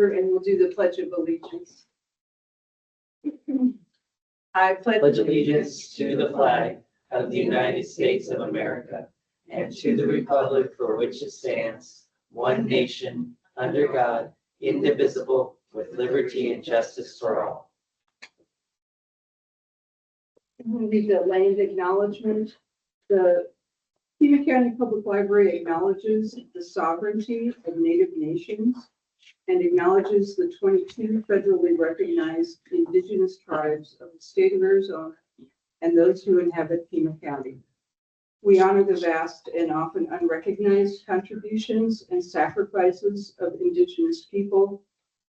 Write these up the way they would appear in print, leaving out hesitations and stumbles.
And we'll do the Pledge of Allegiance. I Pledge allegiance to the flag of the United States of America and to the republic for which it stands, one nation, under God, indivisible, with liberty and justice for all. I'm going to read the land acknowledgement. The Pima County Public Library acknowledges the sovereignty of Native nations and acknowledges the 22 federally recognized indigenous tribes of the state of Arizona and those who inhabit Pima County. We honor the vast and often unrecognized contributions and sacrifices of indigenous people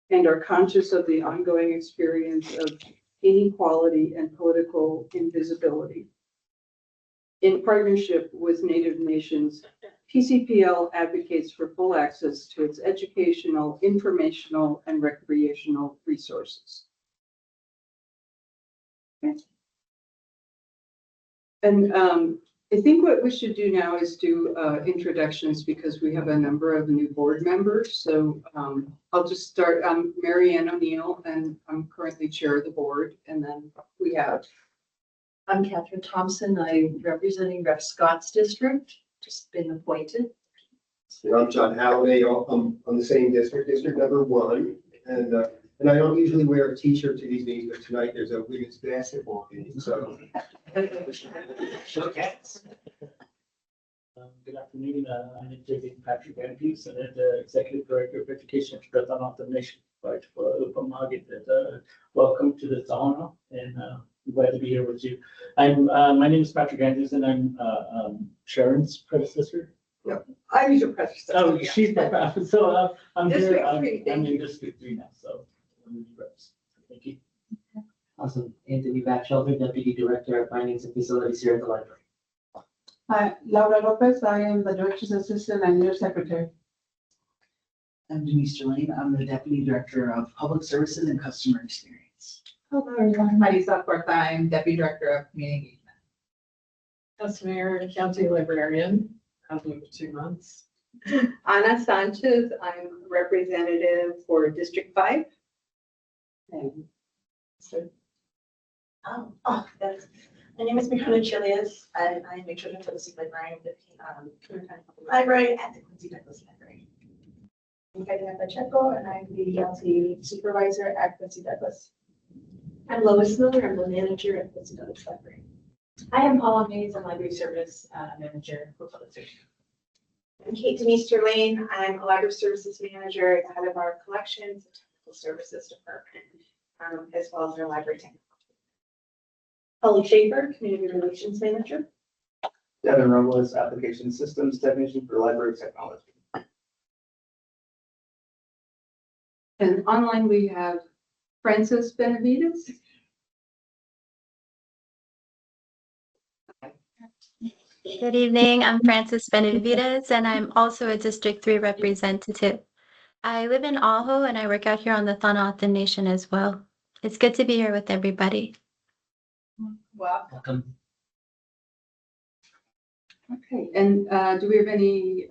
and are conscious of the ongoing experience of inequality and political invisibility. In partnership with Native nations, PCPL advocates for full access to its educational, informational, and recreational resources. Okay. And I think what we should do now is do introductions because we have a number of new board members. So I'll just start. I'm Mary Ann O'Neill, and I'm currently chair of the board. And then we have. I'm Catherine Thompson. I'm representing Rep. Scott's district, just been appointed. And I'm John Halliday. I'm on the same district, district number 1. And I don't usually wear a t-shirt to these meetings, but tonight there's a women's basketball game, so. Shook hands. Good afternoon. I'm David Patrick Andrews, and the Executive Director of Education at the North Nation. Right for Market. Welcome to this honor, and I'm glad to be here with you. My name is Patrick Andrews, and I'm Sharon's predecessor. I'm your predecessor. Oh, she's my so I'm District here. three, I'm in District 3 now, so thank you. Awesome. Anthony Batchelder, Deputy Director of Finance and Facilities here at the library. Hi, Laura Lopez. I am the Director's Assistant and your Secretary. I'm Denise Jolene. I'm the Deputy Director of Public Services and Customer Experience. Hello, everyone. Marisa Porta. I'm Deputy Director of Community Engagement. That's Mayor, County Librarian, I've been 2 months. Ana Sanchez, I'm representative for District 5. And so My name is Miranda Chilias, and I'm a children's policy librarian with the Pima County Public Library and the Quincy Douglas Library. I'm Karina Pacheco, and I'm the ELT supervisor at Quincy Douglas. I'm Lois Miller. I'm the manager at Quincy Douglas Library. I am Paula Mays. I'm library service manager for public safety. I'm Kate Denise Lane. I'm a library services manager at the head of our collections and technical services department, as well as our library technology. Holly Schaefer, community relations manager. Devin Robles, application systems technician for library technology. And online we have Francis Benavides. Good evening, I'm Frances Benavides, and I'm also a District 3 representative. I live in Ajo, and I work out here on the Thanaatha Nation as well. It's good to be here with everybody. Welcome. Okay, and do we have any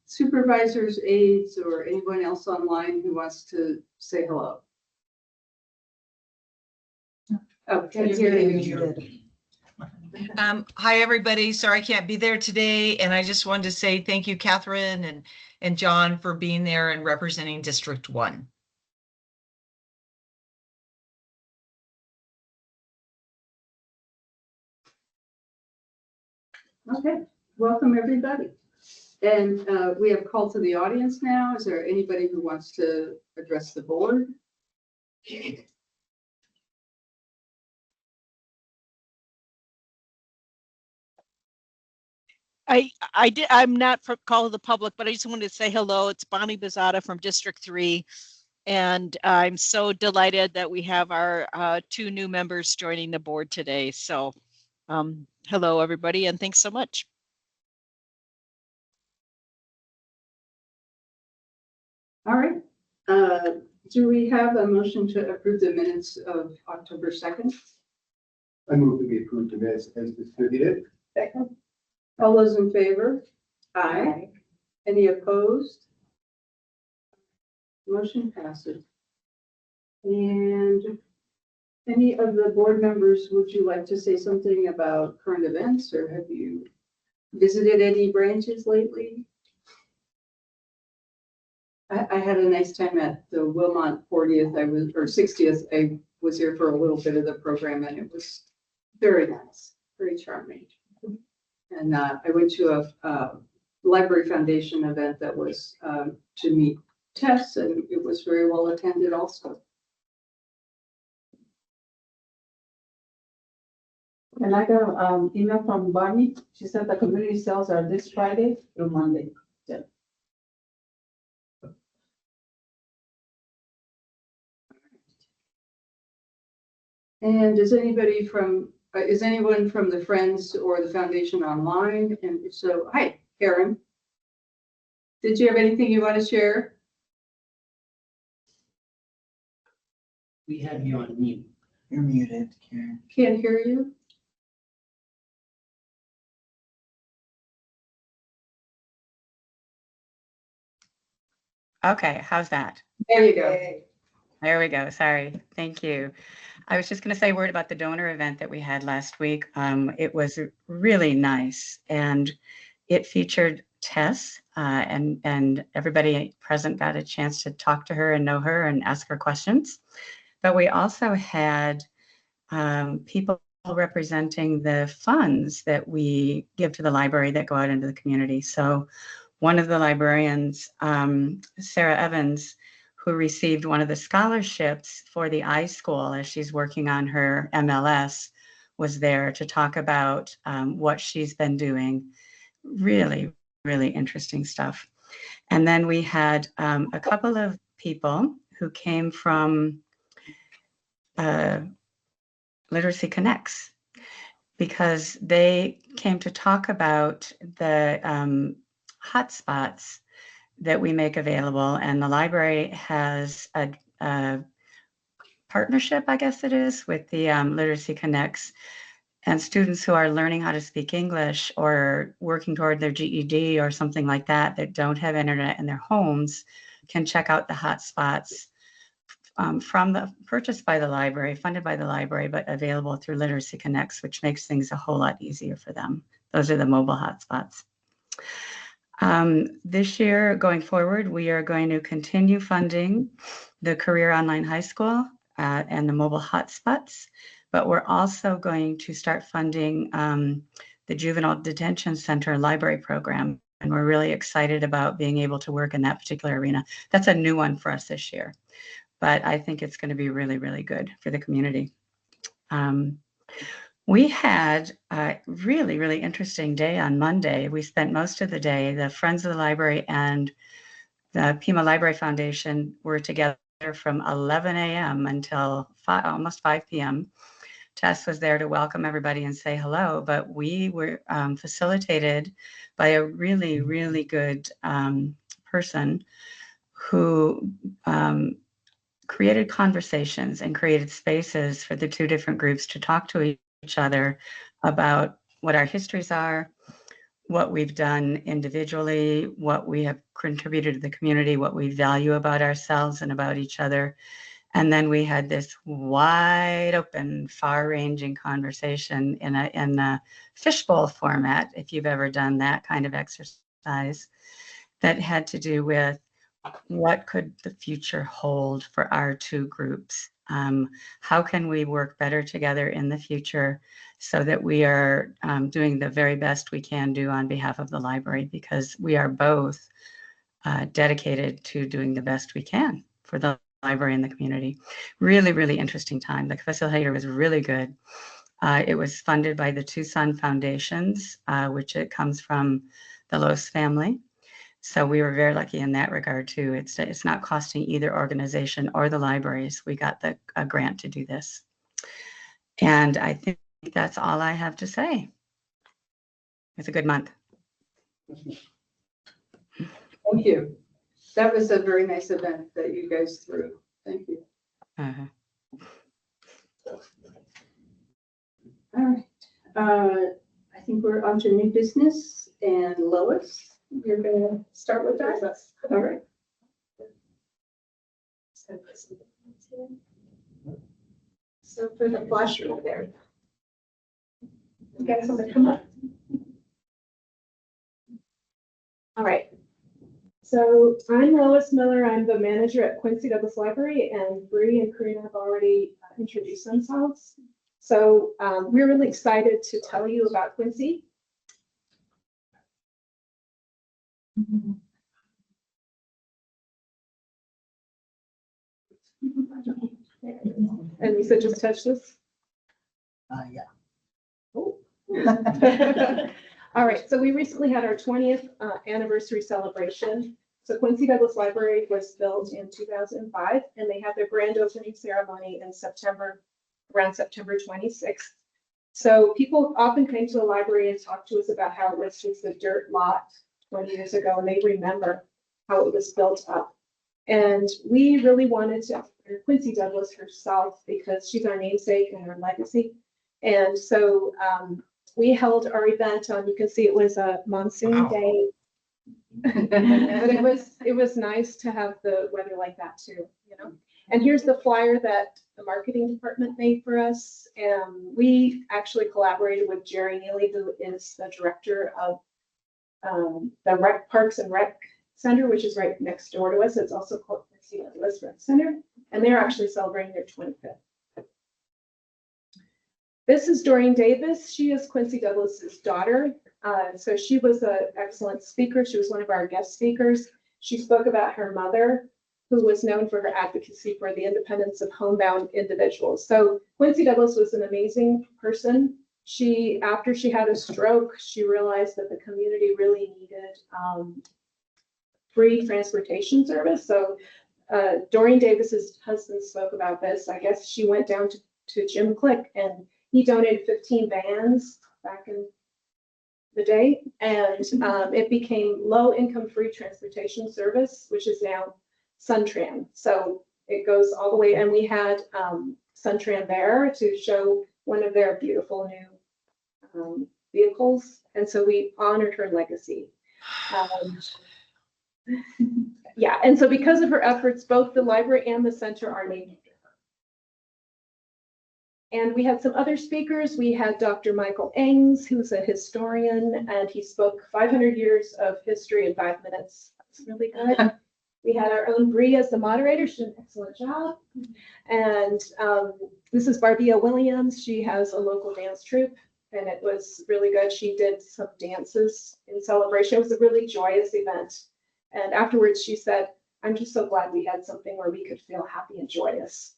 supervisors, aides, or anyone else online who wants to say hello? Oh, can you hear me? Hi, everybody. Sorry I can't be there today. And I just wanted to say thank you, Catherine and John, for being there and representing District 1. Okay, welcome everybody. And we have call to the audience now. Is there anybody who wants to address the board? I'm not for call of the public, but I just wanted to say hello. It's Bonnie Bizzata from District 3. And I'm so delighted that we have our 2 new members joining the board today. So hello, everybody, and thanks so much. All right. Do we have a motion to approve the minutes of October 2nd? I move that we approve the minutes as distributed. Second. All those in favor? Aye. Any opposed? Motion passes. And any of the board members, would you like to say something about current events, or have you visited any branches lately? I had a nice time at the Wilmot 40th, or 60th. I was here for a little bit of the program, and it was very nice, very charming. And I went to a Library Foundation event that was to meet Tess, and it was very well attended also. And I got an email from Barney. She said the community sales are this Friday through Monday. Yeah. And is anyone from the Friends or the Foundation online? And if so, hi, Karen. Did you have anything you want to share? We have you on mute. You're muted, Karen. Can't hear you. Okay, how's that? There you go. There we go. Sorry. Thank you. I was just going to say a word about the donor event that we had last week. It was really nice, and it featured Tess, and everybody present got a chance to talk to her and know her and ask her questions. But we also had people representing the funds that we give to the library that go out into the community. So one of the librarians, Sarah Evans, who received one of the scholarships for the iSchool as she's working on her MLS, was there to talk about what she's been doing. Really, really interesting stuff. And then we had a couple of people who came from Literacy Connects, because they came to talk about the hotspots that we make available. And the library has a partnership, I guess it is, with the Literacy Connects, and students who are learning how to speak English or working toward their GED or something like that, that don't have internet in their homes, can check out the hotspots purchased by the library, funded by the library, but available through Literacy Connects, which makes things a whole lot easier for them. Those are the mobile hotspots. This year, going forward, we are going to continue funding the Career Online High School and the mobile hotspots, but we're also going to start funding the Juvenile Detention Center library program, and we're really excited about being able to work in that particular arena. That's a new one for us this year, but I think it's going to be really, really good for the community. We had a really, really interesting day on Monday. We spent most of the day, the Friends of the Library and the Pima Library Foundation were together from 11 a.m. until almost 5 p.m. Tess was there to welcome everybody and say hello, but we were facilitated by a really, really good person who created conversations and created spaces for the two different groups to talk to each other about what our histories are, what we've done individually, what we have contributed to the community, what we value about ourselves and about each other. And then we had this wide open, far-ranging conversation in a fishbowl format, if you've ever done that kind of exercise, that had to do with what could the future hold for our two groups? How can we work better together in the future so that we are doing the very best we can do on behalf of the library, because we are both dedicated to doing the best we can for the library and the community. Really, really interesting time. The facilitator was really good. It was funded by the Tucson Foundations, which it comes from the Los family. So we were very lucky in that regard too. It's not costing either organization or the libraries. We got a grant to do this. And I think that's all I have to say. It's a good month. Thank you. That was a very nice event that you guys threw. Thank you. All right. I think we're on to new business, and Lois, you're going to start with that. All right. So for the flash room there. You guys want to come up? All right. So I'm Lois Miller. I'm the manager at Quincy Douglas Library, and Bree and Karina have already introduced themselves. So we're really excited to tell you about Quincy. And Lisa just touched this. Yeah. Oh. All right, so we recently had our 20th anniversary celebration. So Quincy Douglas Library was built in 2005, and they had their grand opening ceremony in September, around September 26th. So people often came to the library and talked to us about how it was just a dirt lot 20 years ago, and they remember how it was built up. And we really wanted to honor Quincy Douglas herself because she's our namesake and our legacy. And so we held our event on, you can see it was a monsoon day. But it was nice to have the weather like that too, you know. And here's the flyer that the marketing department made for us. And we actually collaborated with Jerry Neely, who is the director of the Parks and Rec Center, which is right next door to us. It's also called Quincy Douglas Rec Center, and they're actually celebrating their 25th. This is Doreen Davis. She is Quincy Douglas's daughter. So she was an excellent speaker. She was one of our guest speakers. She spoke about her mother, who was known for her advocacy for the independence of homebound individuals. So Quincy Douglas was an amazing person. After she had a stroke, she realized that the community really needed free transportation service. So Doreen Davis's husband spoke about this. I guess she went down to Jim Click, and he donated 15 vans back in the day, and it became low-income free transportation service, which is now Suntran. So it goes all the way, and we had Suntran there to show one of their beautiful new vehicles, and so we honored her legacy. Yeah, and so because of her efforts, both the library and the center are named after her. And we had some other speakers. We had Dr. Michael Engs, who's a historian, and he spoke 500 years of history in 5 minutes. That's really good. We had our own Bree as the moderator. She did an excellent job. And this is Barbia Williams. She has a local dance troupe, and it was really good. She did some dances in celebration. It was a really joyous event. And afterwards, she said, "I'm just so glad we had something where we could feel happy and joyous."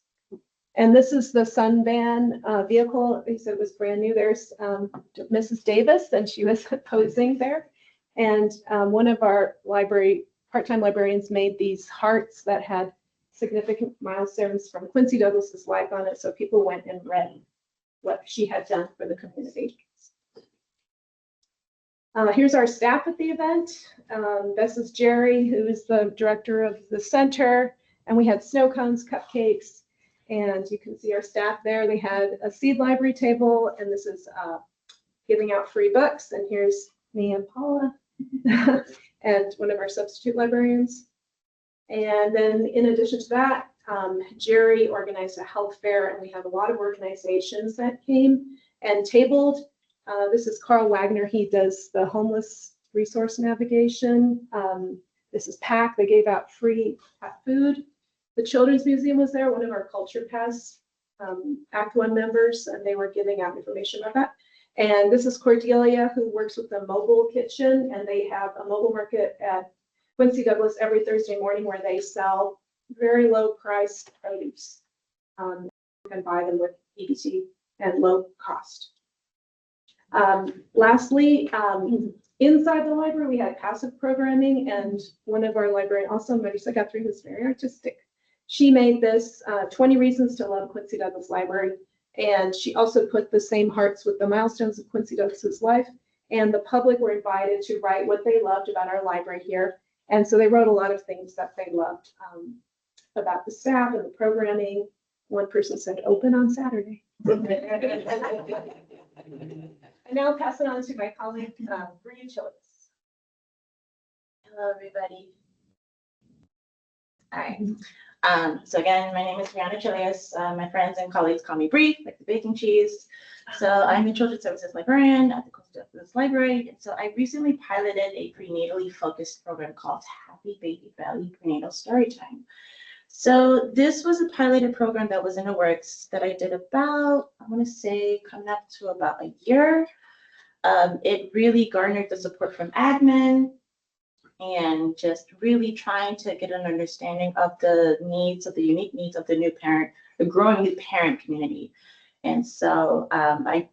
And this is the Sunvan vehicle. He said it was brand new. There's Mrs. Davis, and she was posing there. And one of our part-time librarians made these hearts that had significant milestones from Quincy Douglas's life on it. So people went and read what she had done for the community. Here's our staff at the event. This is Jerry, who is the director of the center. And we had snow cones, cupcakes, and you can see our staff there. They had a seed library table, and this is giving out free books. And here's me and Paula and one of our substitute librarians. And then in addition to that, Jerry organized a health fair, and we had a lot of organizations that came and tabled. This is Carl Wagner. He does the homeless resource navigation. This is PAC. They gave out free food. The Children's Museum was there, one of our Culture Pass Act 1 members, and they were giving out information about that. And this is Cordelia, who works with the mobile kitchen, and they have a mobile market at Quincy Douglas every Thursday morning where they sell very low priced produce. You can buy them with EBT and low cost. Lastly, inside the library, we had passive programming, and one of our librarians, also Marisa Guthrie, who's very artistic, she made this 20 Reasons to Love Quincy Douglas Library. And she also put the same hearts with the milestones of Quincy Douglas's life. And the public were invited to write what they loved about our library here. And so they wrote a lot of things that they loved about the staff and the programming. One person said, "Open on Saturday." And now I'll pass it on to my colleague, Bree Chillis. Hello, everybody. All right. So again, my name is Brianna Chilius. My friends and colleagues call me Brie, like the baking cheese. So I'm a children's services librarian at the Quincy Douglas Library. And so I recently piloted a prenatally focused program called Happy Baby Valley Prenatal Storytime. So this was a piloted program that was in the works that I did about, I want to say, coming up to about a year. It really garnered the support from admin and just really trying to get an understanding of the needs, of the unique needs of the new parent, the growing new parent community. And so I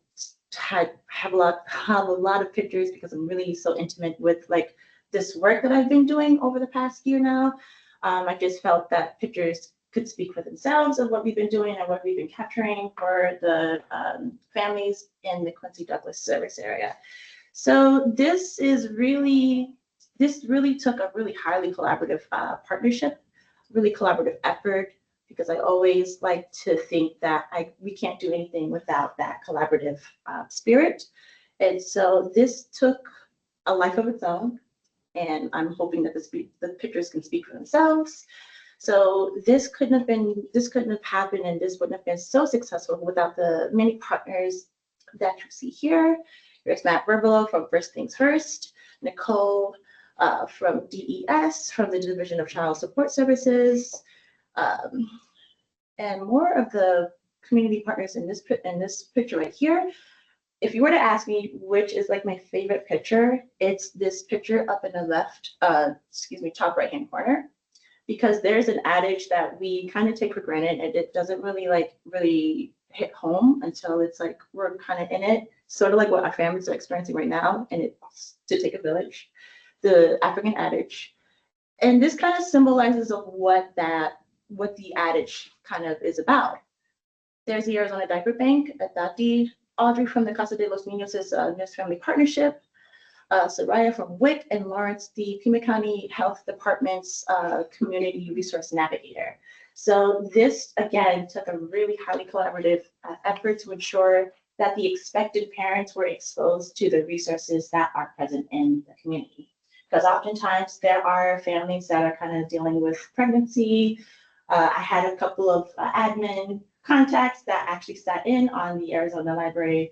have a lot of pictures because I'm really so intimate with like this work that I've been doing over the past year now. I just felt that pictures could speak for themselves of what we've been doing and what we've been capturing for the families in the Quincy Douglas service area. So this really took a really highly collaborative partnership, really collaborative effort, because I always like to think that we can't do anything without that collaborative spirit. And so this took a life of its own. And I'm hoping that the pictures can speak for themselves. So this couldn't have happened, and this wouldn't have been so successful without the many partners that you see here. There's Matt Verbolo from First Things First, Nicole from DES, from the Division of Child Support Services, and more of the community partners in this picture right here. If you were to ask me which is like my favorite picture, it's this picture up in the left, top right-hand corner, because there's an adage that we kind of take for granted and it doesn't really hit home until it's like we're kind of in it, sort of like what our families are experiencing right now, and it's to take a village, the African adage. And this kind of symbolizes of what the adage kind of is about. There's the Arizona Diaper Bank at Dati, Audrey from the Casa de los Niños' Nurse Family Partnership, Soraya from WIC, and Lawrence, the Pima County Health Department's Community Resource Navigator. So this, again, took a really highly collaborative effort to ensure that the expected parents were exposed to the resources that are present in the community. Because oftentimes there are families that are kind of dealing with pregnancy. I had a couple of admin contacts that actually sat in on the Arizona Library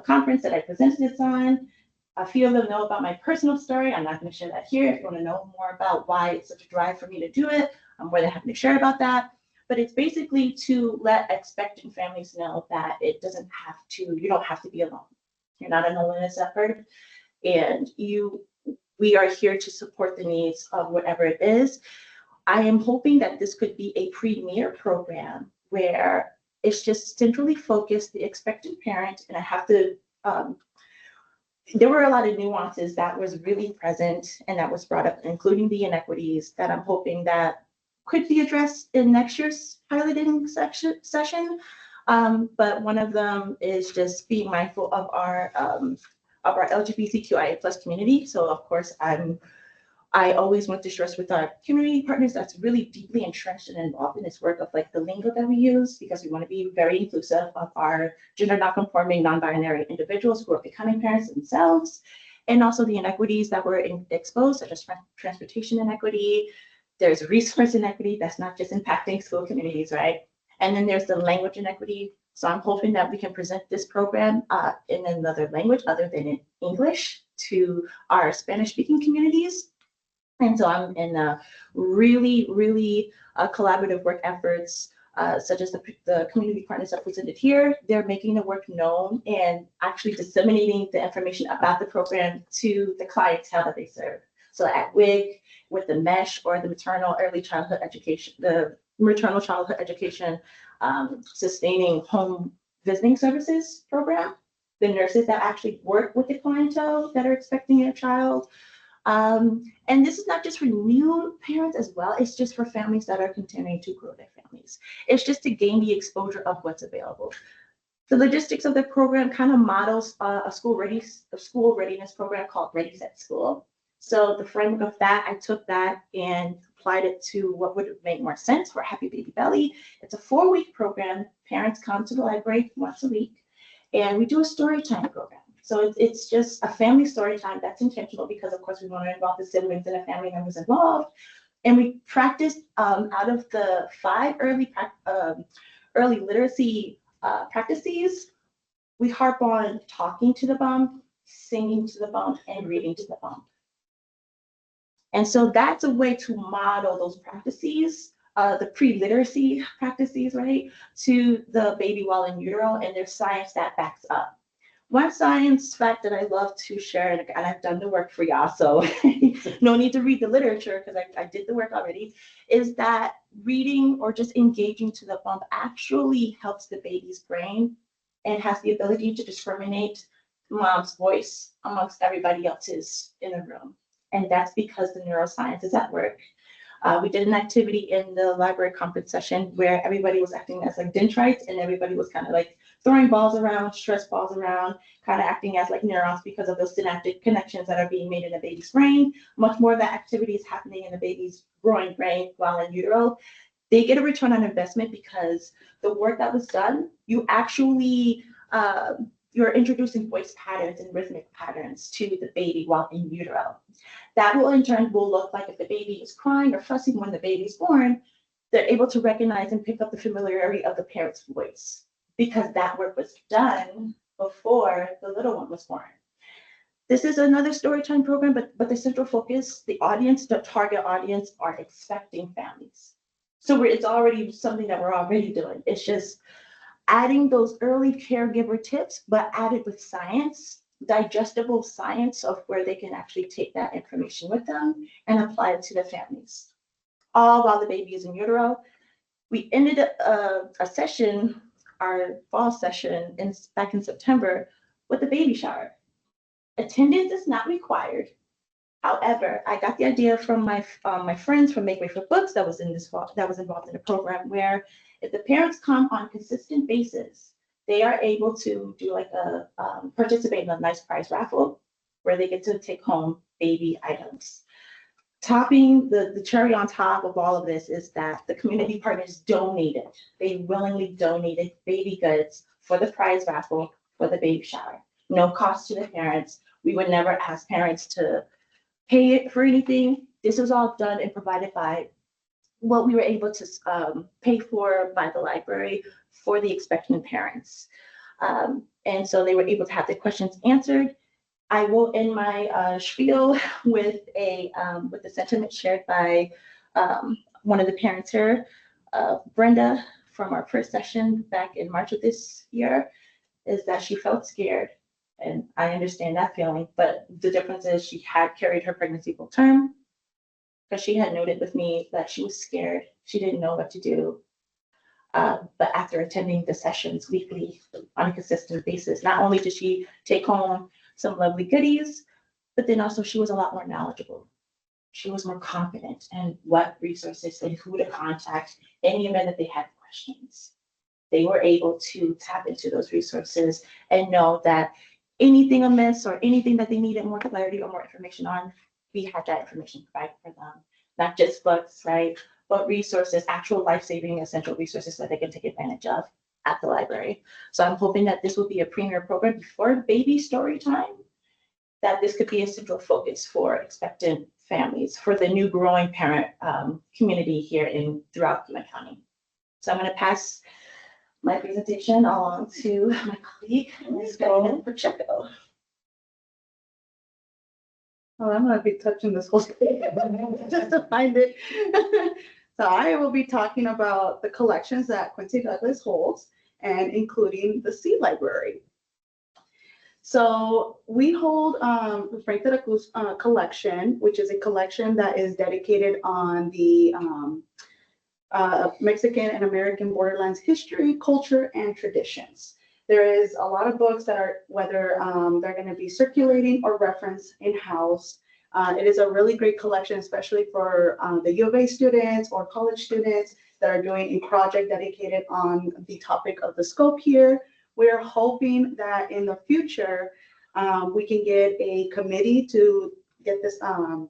conference that I presented this on. A few of them know about my personal story. I'm not going to share that here. If you want to know more about why it's such a drive for me to do it, I'm more than happy to share about that. But it's basically to let expectant families know that you don't have to be alone. You're not alone in this effort. And we are here to support the needs of whatever it is. I am hoping that this could be a premier program where it's just centrally focused, the expectant parent, and I have to, there were a lot of nuances that was really present and that was brought up, including the inequities that I'm hoping that could be addressed in next year's piloting session. But one of them is just being mindful of our LGBTQIA+ community. So of course, I always want to stress with our community partners that's really deeply entrenched and involved in this work of like the lingo that we use, because we want to be very inclusive of our gender non-conforming, non-binary individuals who are becoming parents themselves, and also the inequities that were exposed, such as transportation inequity. There's resource inequity that's not just impacting school communities, right? And then there's the language inequity. So I'm hoping that we can present this program in another language other than in English to our Spanish-speaking communities. And so I'm in really collaborative work efforts, such as the community partners that presented here. They're making the work known and actually disseminating the information about the program to the clientele that they serve. So at WIG, with the MESH, or the maternal childhood education sustaining home visiting services program, the nurses that actually work with the clientele that are expecting a child. And this is not just for new parents as well, it's just for families that are continuing to grow their families. It's just to gain the exposure of what's available. The logistics of the program kind of models a school readiness program called Ready Set School. So the framework of that, I took that and applied it to what would make more sense for Happy Baby Belly. It's a 4-week program. Parents come to the library once a week, and we do a story time program. So it's just a family story time that's intentional because, of course, we want to involve the siblings and the family members involved And we practiced out of the 5 early literacy practices, we harp on talking to the bump, singing to the bump, and reading to the bump. And so that's a way to model those practices, the pre-literacy practices, right, to the baby while in utero, and there's science that backs up. One science fact that I love to share, and I've done the work for y'all, so no need to read the literature because I did the work already, is that reading or just engaging to the bump actually helps the baby's brain and has the ability to discriminate mom's voice amongst everybody else's in the room. And that's because the neuroscience is at work. We did an activity in the library conference session where everybody was acting as like dendrites, and everybody was kind of like throwing balls around, stress balls around, kind of acting as like neurons because of those synaptic connections that are being made in a baby's brain. Much more of that activity is happening in the baby's growing brain while in utero. They get a return on investment because the work that was done, you actually, you're introducing voice patterns and rhythmic patterns to the baby while in utero. That will in turn will look like if the baby is crying or fussing when the baby is born, they're able to recognize and pick up the familiarity of the parent's voice because that work was done before the little one was born. This is another storytime program, but the central focus, the audience, the target audience are expecting families. So it's already something that we're already doing. It's just adding those early caregiver tips, but added with science, digestible science of where they can actually take that information with them and apply it to the families. All while the baby is in utero. We ended a session, our fall session back in September, with a baby shower. Attendance is not required. However, I got the idea from my friends from Make Way for Books that was involved in the program where if the parents come on a consistent basis, they are able to do like a participate in a nice prize raffle where they get to take home baby items. Topping the cherry on top of all of this is that the community partners donated. They willingly donated baby goods for the prize raffle for the baby shower. No cost to the parents. We would never ask parents to pay it for anything. This was all done and provided by what we were able to pay for by the library for the expectant parents. And so they were able to have their questions answered. I will end my spiel with the sentiment shared by one of the parents here, Brenda, from our first session back in March of this year, is that she felt scared. And I understand that feeling, but the difference is she had carried her pregnancy full term because she had noted with me that she was scared. She didn't know what to do. But after attending the sessions weekly on a consistent basis, not only did she take home some lovely goodies, but then also she was a lot more knowledgeable. She was more confident in what resources and who to contact in the event that they had questions. They were able to tap into those resources and know that anything amiss or anything that they needed more clarity or more information on, we had that information provided for them. Not just books, right? But resources, actual life-saving essential resources that they can take advantage of at the library. So I'm hoping that this will be a premier program before baby story time, that this could be a central focus for expectant families, for the new growing parent community here throughout Pima County. So I'm going to pass my presentation along to my colleague, Ms. Diana Pacheco. Oh, I'm gonna be touching this whole thing just to find it. So I will be talking about the collections that Quincy Douglas holds and including the Seed Library. So we hold the Frank de la Cruz collection, which is a collection that is dedicated on the Mexican and American borderlands history, culture, and traditions. There is a lot of books that are, whether they're going to be circulating or referenced in-house. It is a really great collection, especially for the U of A students or college students that are doing a project dedicated on the topic of the scope here. We're hoping that in the future, we can get a committee to get this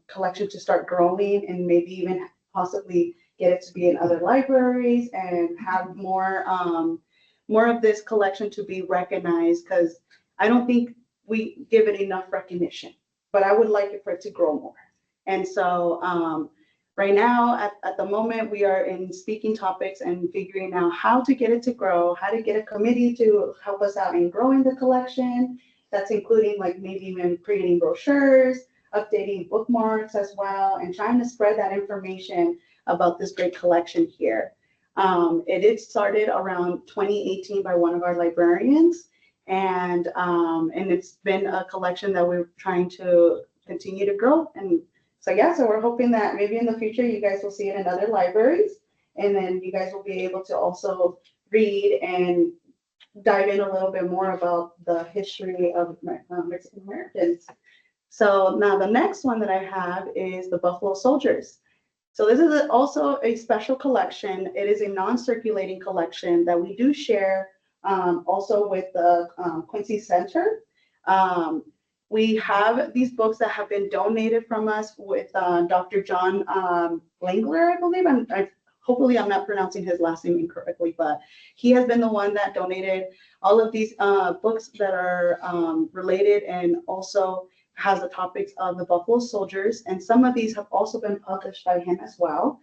collection to start growing and maybe even possibly get it to be in other libraries and have more of this collection to be recognized, because I don't think we give it enough recognition, but I would like it for it to grow more. And so Right now, at the moment, we are in speaking topics and figuring out how to get it to grow, how to get a committee to help us out in growing the collection. That's including like maybe even creating brochures, updating bookmarks as well, and trying to spread that information about this great collection here. It started around 2018 by one of our librarians, and it's been a collection that we're trying to continue to grow. And so yeah, so we're hoping that maybe in the future you guys will see it in other libraries, and then you guys will be able to also read and dive in a little bit more about the history of Mexican Americans. So now the next one that I have is the Buffalo Soldiers. So this is also a special collection. It is a non-circulating collection that we do share also with the Quincy Center. We have these books that have been donated from us with Dr. John Langler, I believe. Hopefully I'm not pronouncing his last name incorrectly, but he has been the one that donated all of these books that are related, and also has the topics of the Buffalo Soldiers. And some of these have also been published by him as well.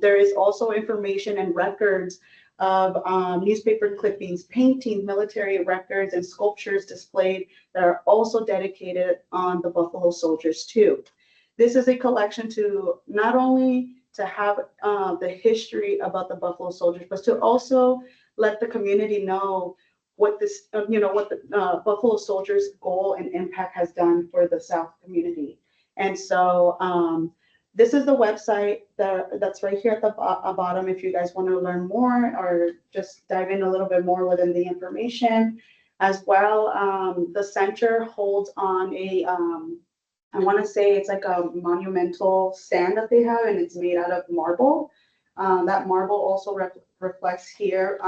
There is also information and records of newspaper clippings, paintings, military records, and sculptures displayed that are also dedicated on the Buffalo Soldiers too. This is a collection to not only to have the history about the Buffalo Soldiers, but to also let the community know what this, what the Buffalo Soldiers' goal and impact has done for the South community. And so this is the website that's right here at the bottom if you guys want to learn more or just dive in a little bit more within the information. As well, the center holds on a, I want to say it's like a monumental stand that they have, and it's made out of marble. That marble also reflects here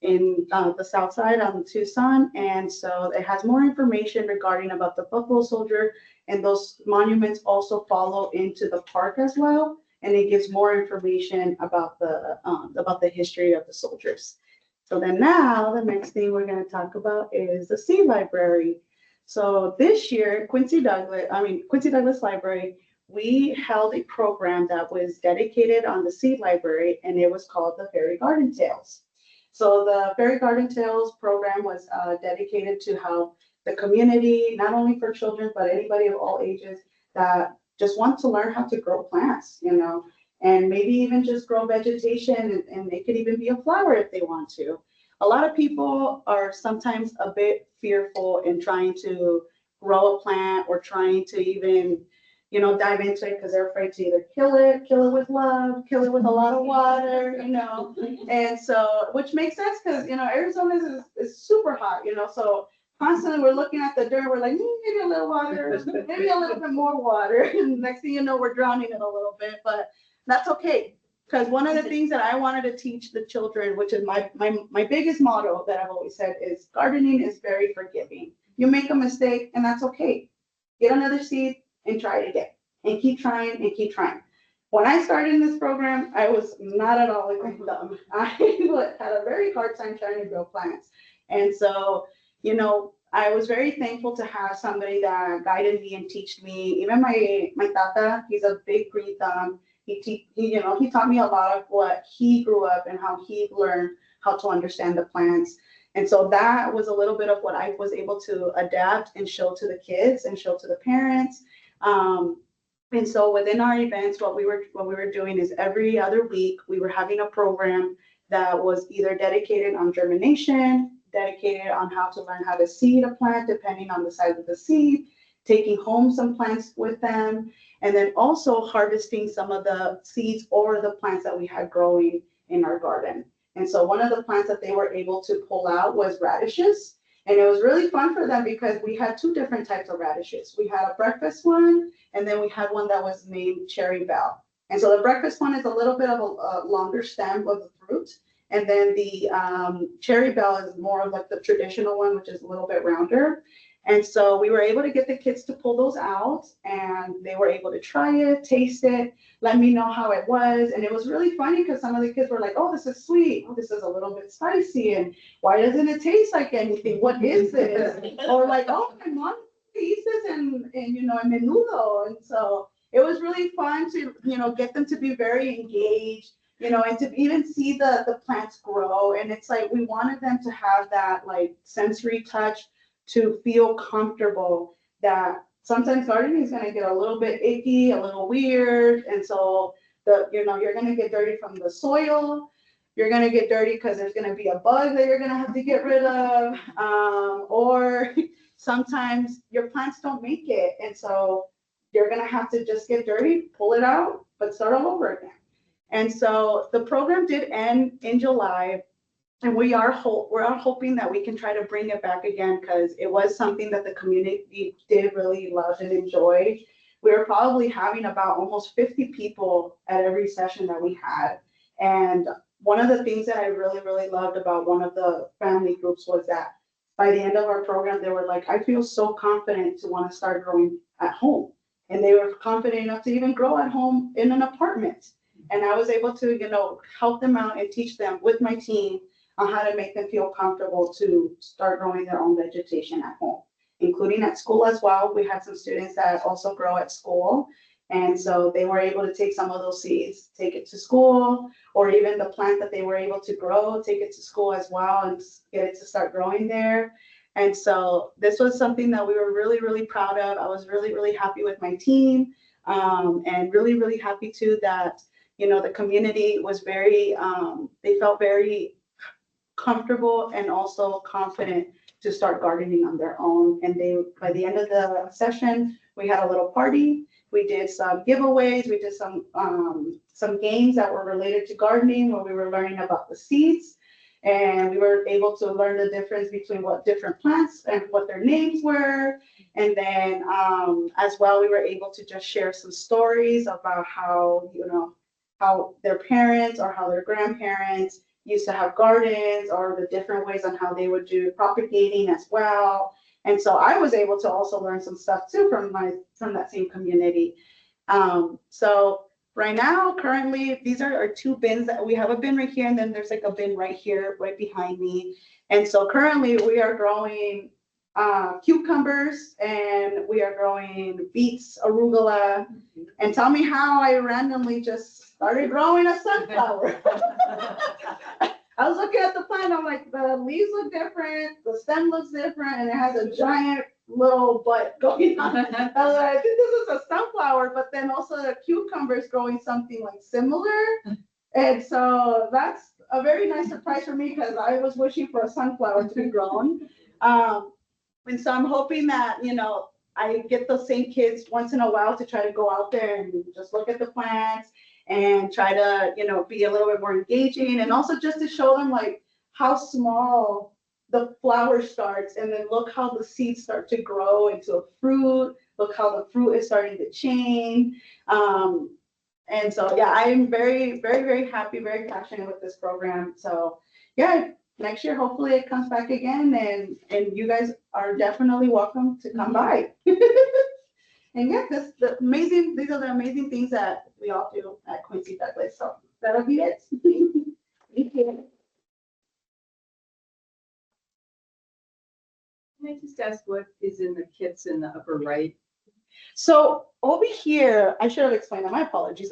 in the south side on Tucson. And so it has more information regarding about the Buffalo Soldier, and those monuments also follow into the park as well. And it gives more information about the history of the soldiers. So then now the next thing we're going to talk about is the Seed Library. So this year, Quincy Douglas Library, we held a program that was dedicated on the Seed Library, and it was called the Fairy Garden Tales. So the Fairy Garden Tales program was dedicated to help the community, not only for children, but anybody of all ages that just want to learn how to grow plants, and maybe even just grow vegetation, and it could even be a flower if they want to. A lot of people are sometimes a bit fearful in trying to grow a plant or trying to even, dive into it because they're afraid to either kill it with love, kill it with a lot of water, And so, which makes sense because, Arizona is super hot, so constantly we're looking at the dirt, we're like, maybe a little water, maybe a little bit more water. And next thing you know, we're drowning it a little bit, but that's okay. Because one of the things that I wanted to teach the children, which is my biggest motto that I've always said, is gardening is very forgiving. You make a mistake and that's okay. Get another seed and try it again, and keep trying and keep trying. When I started in this program, I was not at all like dumb. I had a very hard time trying to grow plants. And so, I was very thankful to have somebody that guided me and taught me. Even my tata, he's a big green thumb. He taught me a lot of what he grew up and how he learned how to understand the plants. And so that was a little bit of what I was able to adapt and show to the kids and show to the parents. And so within our events, what we were doing is every other week we were having a program that was either dedicated on germination, dedicated on how to learn how to seed a plant depending on the size of the seed, taking home some plants with them, and then also harvesting some of the seeds or the plants that we had growing in our garden. And so one of the plants that they were able to pull out was radishes. And it was really fun for them because we had two different types of radishes. We had a breakfast one, and then we had one that was named Cherry Belle. And so the breakfast one is a little bit of a longer stem of the fruit. And then the Cherry Belle is more of like the traditional one, which is a little bit rounder. And so we were able to get the kids to pull those out, and they were able to try it, taste it, let me know how it was. And it was really funny because some of the kids were like, oh, this is sweet. Oh, this is a little bit spicy. And why doesn't it taste like anything? What is this? Or like, oh, my mom eats this in menudo. And so it was really fun to, get them to be very engaged, and to even see the plants grow. And it's like, we wanted them to have that like sensory touch to feel comfortable, that sometimes gardening is going to get a little bit icky, a little weird. And so you're going to get dirty from the soil. You're going to get dirty because there's going to be a bug that you're going to have to get rid of. Or sometimes your plants don't make it. And so you're going to have to just get dirty, pull it out, but start all over again. And so the program did end in July, and we're hoping that we can try to bring it back again, because it was something that the community did really love and enjoy. We were probably having about almost 50 people at every session that we had. And one of the things that I really, really loved about one of the family groups was that by the end of our program, they were like, I feel so confident to want to start growing at home. And they were confident enough to even grow at home in an apartment. And I was able to, help them out and teach them with my team on how to make them feel comfortable to start growing their own vegetation at home, including at school as well. We had some students that also grow at school. And so they were able to take some of those seeds, take it to school, or even the plant that they were able to grow, take it to school as well and get it to start growing there. And so this was something that we were really, really proud of. I was really, really happy with my team, and really, really happy too that, the community was very, they felt very comfortable and also confident to start gardening on their own. And by the end of the session, we had a little party. We did some giveaways. We did some games that were related to gardening, where we were learning about the seeds, and we were able to learn the difference between what different plants and what their names were. And then as well, we were able to just share some stories about how, how their parents or how their grandparents used to have gardens, or the different ways on how they would do propagating as well. And so I was able to also learn some stuff too from that same community. So right now, currently, these are our two bins. That we have a bin right here, and then there's like a bin right here, right behind me. And so currently we are growing cucumbers, and we are growing beets, arugula. And tell me how I randomly just started growing a sunflower. I was looking at the plant, I'm like, the leaves look different, the stem looks different, and it has a giant little butt going on. I was like, I think this is a sunflower, but then also the cucumber is growing something like similar. And so that's a very nice surprise for me, because I was wishing for a sunflower to be grown. And so I'm hoping that, I get those same kids once in a while to try to go out there and just look at the plants and try to, be a little bit more engaging, and also just to show them like how small the flower starts, and then look how the seeds start to grow into a fruit. Look how the fruit is starting to change. And so, yeah, I'm very, very, very happy, very passionate with this program. So yeah, next year, hopefully it comes back again, and you guys are definitely welcome to come by. And yeah, these are the amazing things that we all do at Quincy Douglas. So that'll be it. Thank you. Can I just ask what is in the kits in the upper right? So over here, I should have explained that, my apologies.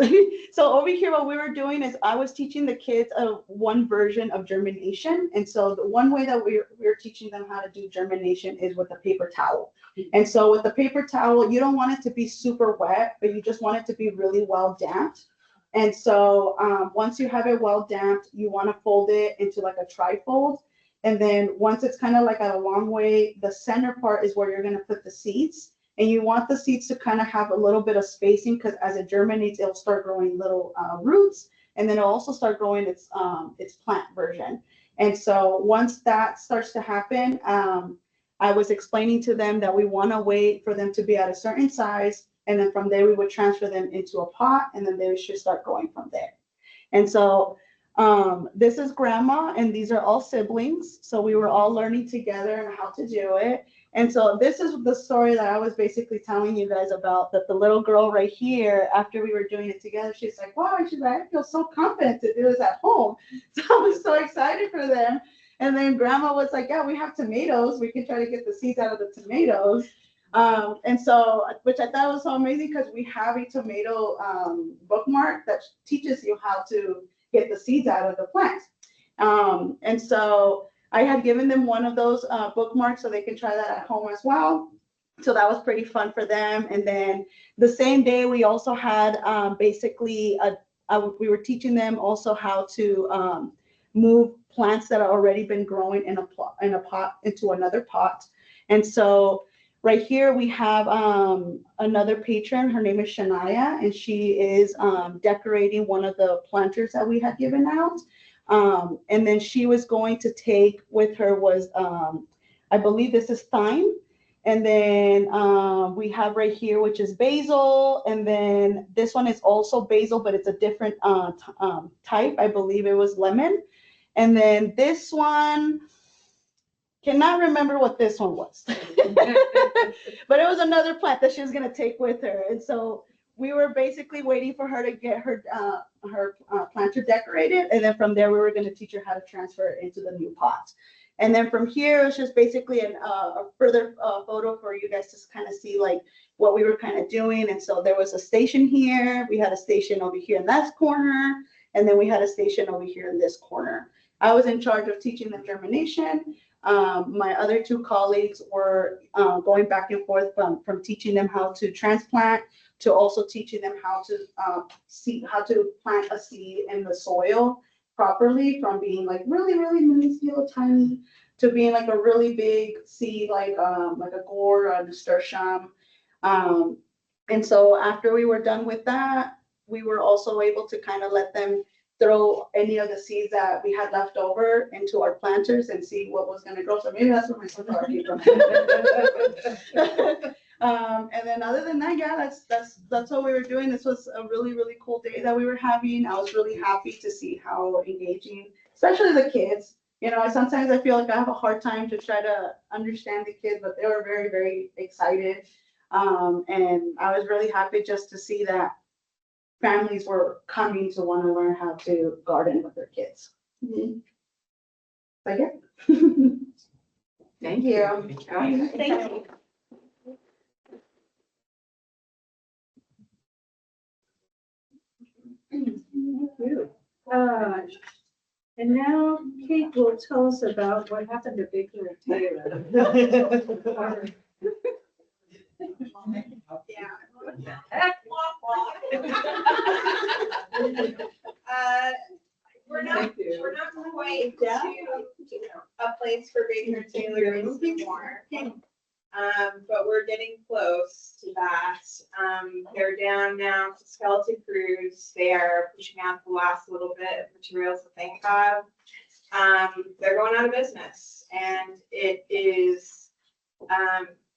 So over here, what we were doing is I was teaching the kids one version of germination. And so the one way that we're teaching them how to do germination is with a paper towel. And so with the paper towel, you don't want it to be super wet, but you just want it to be really well damped. And so once you have it well damped, you want to fold it into like a trifold. And then once it's kind of like at a long way, the center part is where you're going to put the seeds. And you want the seeds to kind of have a little bit of spacing, because as it germinates, it'll start growing little roots, and then it'll also start growing its plant version. And so once that starts to happen, I was explaining to them that we want to wait for them to be at a certain size, and then from there we would transfer them into a pot, and then they should start growing from there. And so this is Grandma, and these are all siblings. So we were all learning together on how to do it. And so this is the story that I was basically telling you guys about, that the little girl right here, after we were doing it together, she's like, wow, she's like, I feel so confident to do this at home. So I was so excited for them. And then Grandma was like, yeah, we have tomatoes. We can try to get the seeds out of the tomatoes. And so, which I thought was so amazing because we have a tomato bookmark that teaches you how to get the seeds out of the plant. And so I had given them one of those bookmarks so they can try that at home as well. So that was pretty fun for them. And then the same day, we also had basically we were teaching them also how to move plants that have already been growing in a pot into another pot. And so right here we have another patron. Her name is Shania, and she is decorating one of the planters that we had given out. And then she was going to take with her was, I believe this is thyme. And then we have right here, which is basil. And then this one is also basil, but it's a different type. I believe it was lemon. And then this one, cannot remember what this one was. But it was another plant that she was going to take with her. And so we were basically waiting for her to get her planter decorated. And then from there, we were going to teach her how to transfer it into the new pot. And then from here, it's just basically a further photo for you guys to kind of see like what we were kind of doing. And so there was a station here. We had a station over here in that corner. And then we had a station over here in this corner. I was in charge of teaching them germination. My other two colleagues were going back and forth from teaching them how to transplant to also teaching them how to plant a seed in the soil properly, from being like really, really minuscule, tiny, to being like a really big seed, like a gourd or a nasturtium. And so after we were done with that, we were also able to kind of let them throw any of the seeds that we had left over into our planters and see what was going to grow. So maybe that's where my sunflower came from. And then other than that, yeah, that's what we were doing. This was a really, really cool day that we were having. I was really happy to see how engaging, especially the kids. You know, sometimes I feel like I have a hard time to try to understand the kids, but they were very, very excited. And I was really happy just to see that families were coming to want to learn how to garden with their kids. Mm-hmm. So yeah. Thank you. Thank you. Thank you. And now Kate will tell us about what happened to Baker and Taylor. We're not quite to a place for Baker Taylor anymore. But we're getting close to that. They're down now to skeleton crews. They are pushing out the last little bit of materials that they have. They're going out of business, and it is,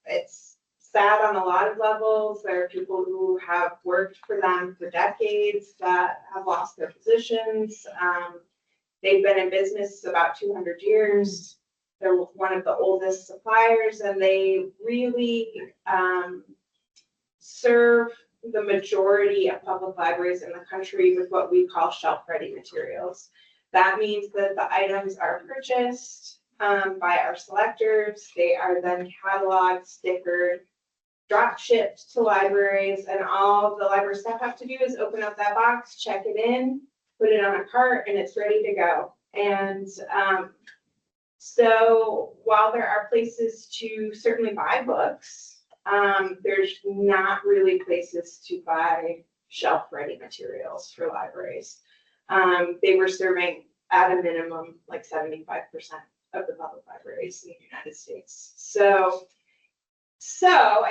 it's sad on a lot of levels. There are people who have worked for them for decades that have lost their positions. They've been in business about 200 years. They're one of the oldest suppliers, and they really serve the majority of public libraries in the country with what we call shelf-ready materials. That means that the items are purchased by our selectors. They are then cataloged, stickered, drop shipped to libraries, and all the library staff have to do is open up that box, check it in, put it on a cart, and it's ready to go. And so while there are places to certainly buy books, there's not really places to buy shelf-ready materials for libraries. They were serving at a minimum like 75% of the public libraries in the United States. So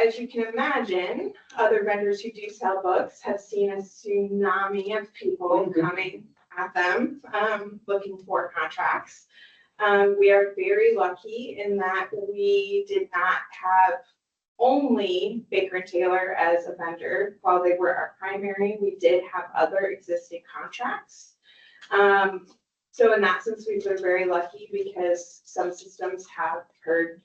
as you can imagine, other vendors who do sell books have seen a tsunami of people coming at them looking for contracts. We are very lucky in that we did not have only Baker & Taylor as a vendor. While they were our primary, we did have other existing contracts. So in that sense, we've been very lucky because some systems have heard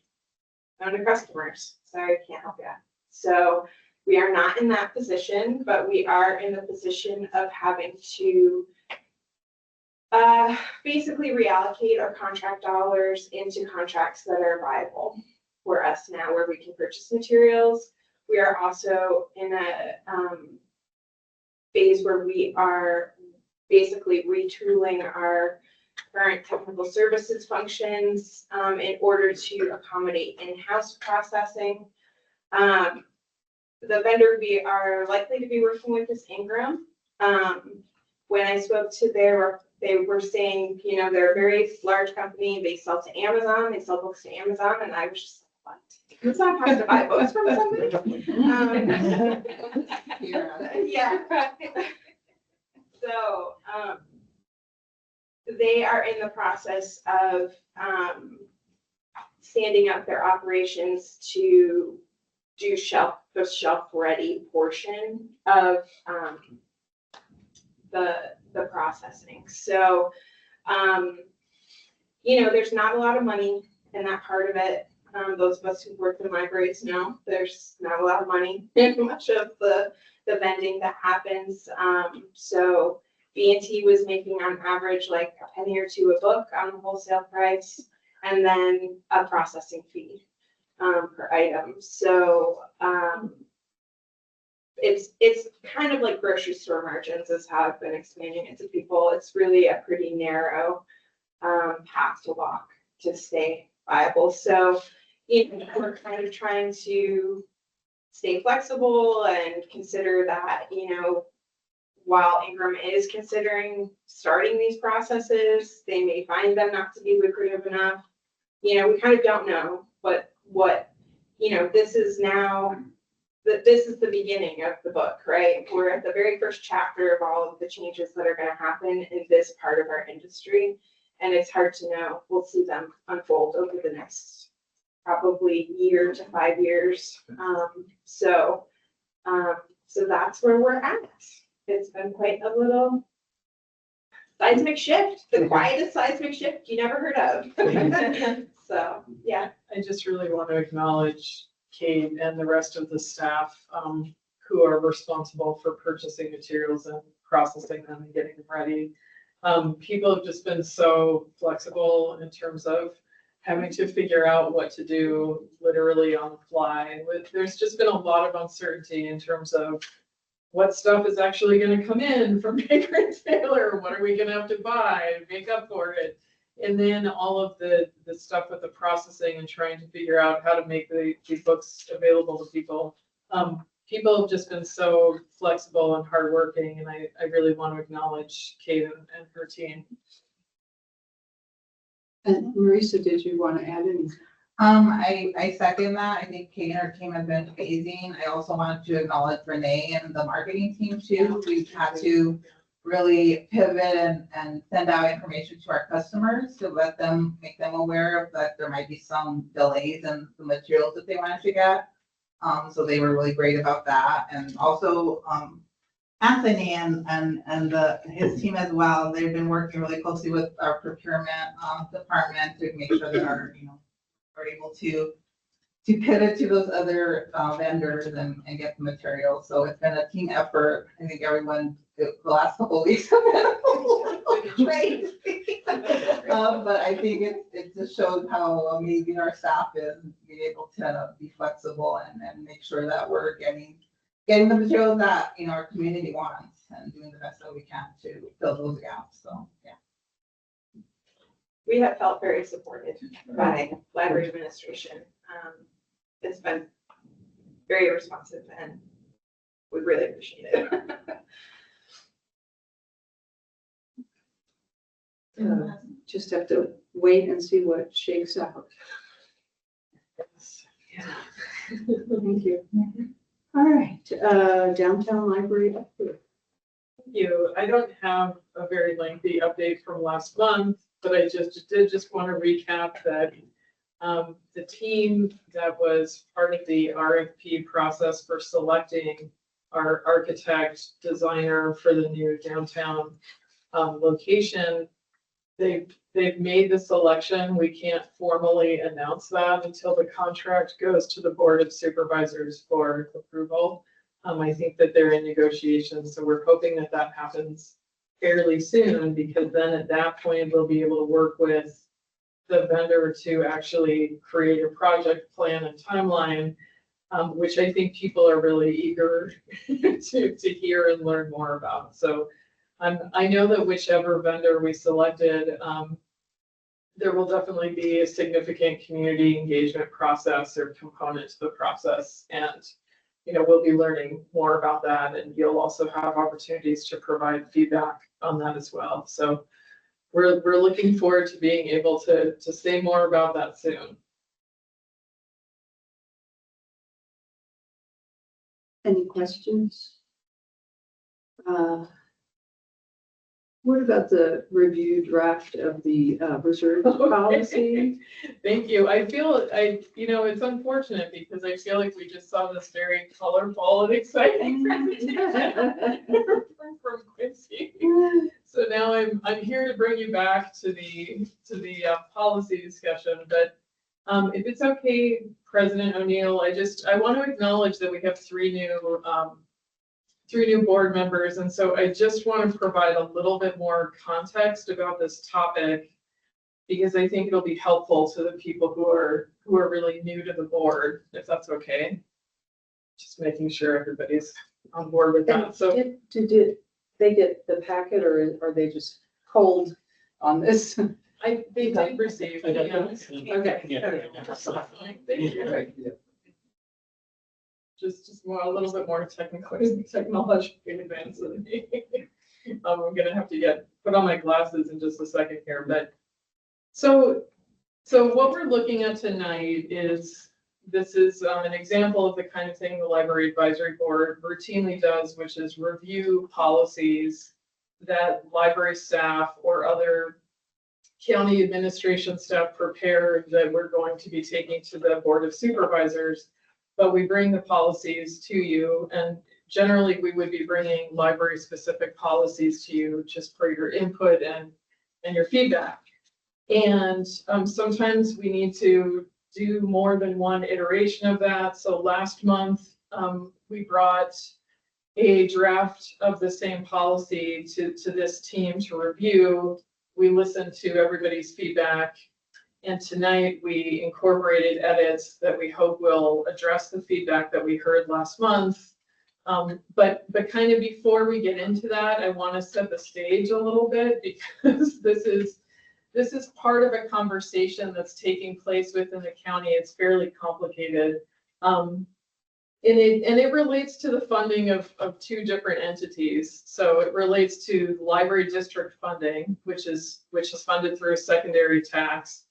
known to customers. Sorry, I can't help you. So we are not in that position, but we are in the position of having to basically reallocate our contract dollars into contracts that are viable for us now where we can purchase materials. We are also in a phase where we are basically retooling our current technical services functions in order to accommodate in-house processing. The vendor we are likely to be working with is Ingram. When I spoke to they were saying, you know, they're a very large company. They sell to Amazon. They sell books to Amazon. And I was just like, what? Amazon has to buy books from somebody? Yeah. So they are in the process of standing up their operations to do the shelf-ready portion of the processing. So, you know, there's not a lot of money in that part of it. Those of us who work in libraries know there's not a lot of money in much of the vending that happens. So B&T was making on average like a penny or two a book on the wholesale price, and then a processing fee per item. So it's kind of like grocery store margins is how I've been explaining it to people. It's really a pretty narrow path to walk to stay viable. So we're kind of trying to stay flexible and consider that, you know, while Ingram is considering starting these processes, they may find them not to be lucrative enough. You know, we kind of don't know, but what, you know, this is the beginning of the book, right? We're at the very first chapter of all of the changes that are going to happen in this part of our industry. And it's hard to know. We'll see them unfold over the next probably year to 5 years. So that's where we're at. It's been quite a little seismic shift, the quietest seismic shift you never heard of. So, yeah. I just really want to acknowledge Kate and the rest of the staff who are responsible for purchasing materials and processing them and getting them ready. People have just been so flexible in terms of having to figure out what to do literally on the fly. There's just been a lot of uncertainty in terms of what stuff is actually going to come in from Baker and Taylor. What are we going to have to buy and make up for it? And then all of the stuff with the processing and trying to figure out how to make these books available to people. People have just been so flexible and hardworking, and I really want to acknowledge Kate and her team. And Marisa, did you want to add anything? I second that. I think Kate and her team have been amazing. I also wanted to acknowledge Renee and the marketing team too. We've had to really pivot and send out information to our customers to make them aware of that there might be some delays in the materials that they wanted to get. So they were really great about that. And also Anthony and his team as well. They've been working really closely with our procurement department to make sure that our, are able to pivot to those other vendors and get the materials. So it's been a team effort. I think everyone, the last couple of weeks have been crazy. But I think it just shows how amazing our staff is, being able to be flexible and make sure that we're getting the materials that our community wants and doing the best that we can to fill those gaps. So yeah. We have felt very supported by library administration. It's been very responsive and we really appreciate it. Just have to wait and see what shakes out. Yeah. Thank you. All right, downtown library update. Thank you. I don't have a very lengthy update from last month, but I just want to recap that the team that was part of the RFP process for selecting our architect designer for the new downtown location, they've made the selection. We can't formally announce that until the contract goes to the Board of Supervisors for approval. I think that they're in negotiations, so we're hoping that that happens fairly soon, because then at that point we'll be able to work with the vendor to actually create a project plan and timeline, which I think people are really eager to hear and learn more about. So I know that whichever vendor we selected, there will definitely be a significant community engagement process or component to the process. And, you know, we'll be learning more about that, and you'll also have opportunities to provide feedback on that as well. So we're looking forward to being able to say more about that soon. Any questions? What about the review draft of the reserve policy? Thank you. You know, it's unfortunate because I feel like we just saw this very colorful and exciting presentation from Quincy. So now I'm here to bring you back to the policy discussion. But if it's okay, President O'Neill, I want to acknowledge that we have three new board members. And so I just want to provide a little bit more context about this topic, because I think it'll be helpful to the people who are really new to the board, if that's okay. Just making sure everybody's on board with that. So Did they get the packet, or are they just cold on this? they did receive. I got Yeah. this. Okay. Yeah. Thank you. Just more, a little bit more technologically advanced than me. I'm gonna have to put on my glasses in just a second here, but so what we're looking at tonight is an example of the kind of thing the Library Advisory Board routinely does, which is review policies that library staff or other county administration staff prepare that we're going to be taking to the Board of Supervisors. But we bring the policies to you, and generally we would be bringing library specific policies to you just for your input and your feedback. And sometimes we need to do more than one iteration of that. So last month, we brought a draft of the same policy to this team to review. We listened to everybody's feedback. And tonight we incorporated edits that we hope will address the feedback that we heard last month. But kind of before we get into that, I want to set the stage a little bit, because this is part of a conversation that's taking place within the county. It's fairly complicated. And it relates to the funding of two different entities. So it relates to library district funding, which is funded through a secondary tax.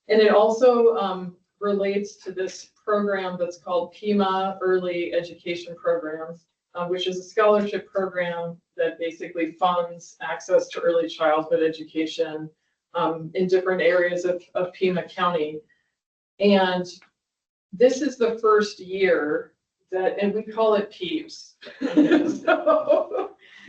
And it also relates to this program that's called PIMA Early Education Program, which is a scholarship program that basically funds access to early childhood education in different areas of Pima County. And this is the first year and we call it PEEPS.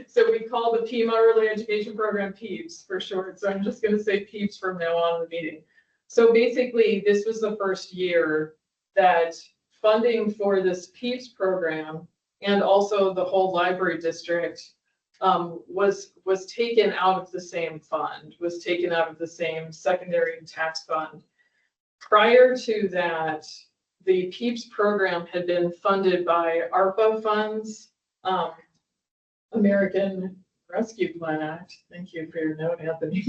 So we call the Pima Early Education Program PEEPS for short. So I'm just going to say PEEPS from now on in the meeting. So basically, this was the first year that funding for this PEEPS program and also the whole library district was taken out of the same fund, was taken out of the same secondary tax fund. Prior to that, the PEEPS program had been funded by ARPA funds, American Rescue Plan Act. Thank you for your note, Anthony.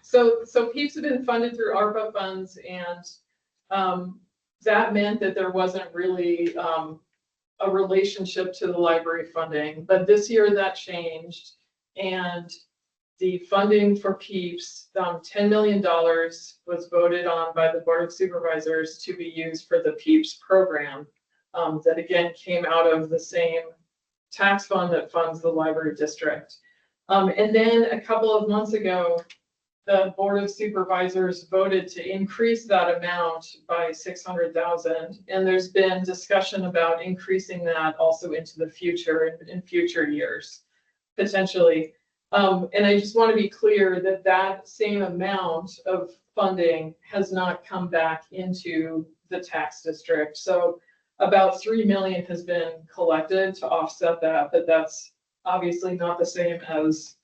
So PEEPS had been funded through ARPA funds, and that meant that there wasn't really a relationship to the library funding. But this year that changed, and the funding for PEEPS, $10 million was voted on by the Board of Supervisors to be used for the PEEPS program. That again came out of the same tax fund that funds the library district. And then a couple of months ago, the Board of Supervisors voted to increase that amount by $600,000. And there's been discussion about increasing that also into the future, in future years, potentially. And I just want to be clear that that same amount of funding has not come back into the tax district. So about $3 million has been collected to offset that, but that's obviously not the same as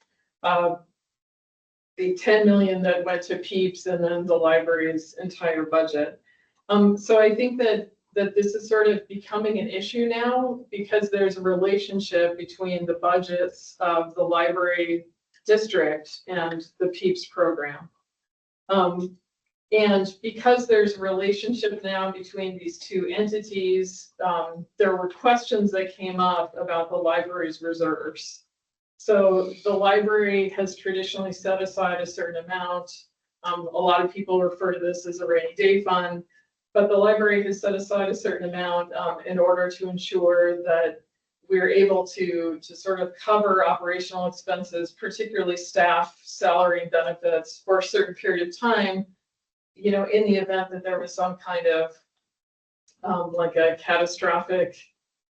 the 10 million that went to PEEPS and then the library's entire budget. So I think that this is sort of becoming an issue now because there's a relationship between the budgets of the library district and the PEEPS program. And because there's a relationship now between these two entities, there were questions that came up about the library's reserves. So the library has traditionally set aside a certain amount. A lot of people refer to this as a rainy day fund, but the library has set aside a certain amount in order to ensure that we're able to sort of cover operational expenses, particularly staff salary and benefits for a certain period of time, you know, in the event that there was some kind of like a catastrophic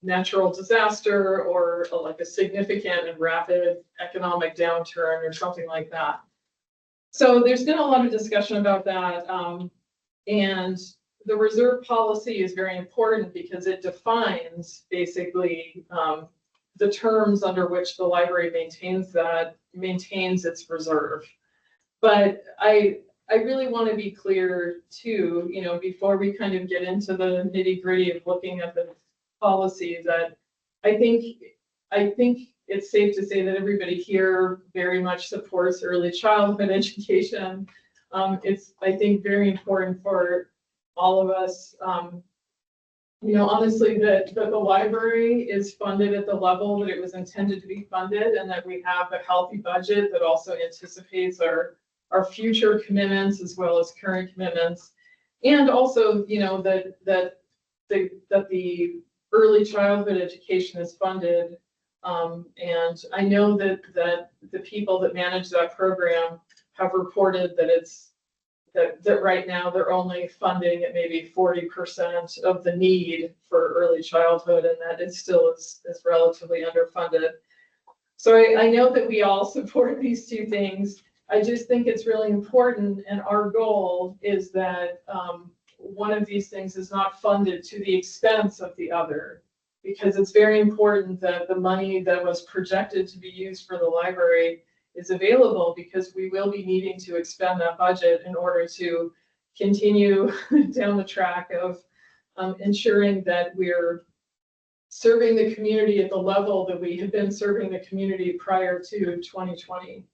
natural disaster or like a significant and rapid economic downturn or something like that. So there's been a lot of discussion about that. And the reserve policy is very important because it defines basically the terms under which the library maintains its reserve. But I really want to be clear too, you know, before we kind of get into the nitty gritty of looking at the policy, that I think it's safe to say that everybody here very much supports early childhood education. It's, I think, very important for all of us, you know, honestly, that the library is funded at the level that it was intended to be funded, and that we have a healthy budget that also anticipates our future commitments as well as current commitments. And also, you know, that the early childhood education is funded. And I know that the people that manage that program have reported that that right now they're only funding at maybe 40% of the need for early childhood, and that it still is relatively underfunded. So I know that we all support these two things. I just think it's really important, and our goal is that one of these things is not funded to the expense of the other, because it's very important that the money that was projected to be used for the library is available, because we will be needing to expend that budget in order to continue down the track of ensuring that we're serving the community at the level that we have been serving the community prior to 2020.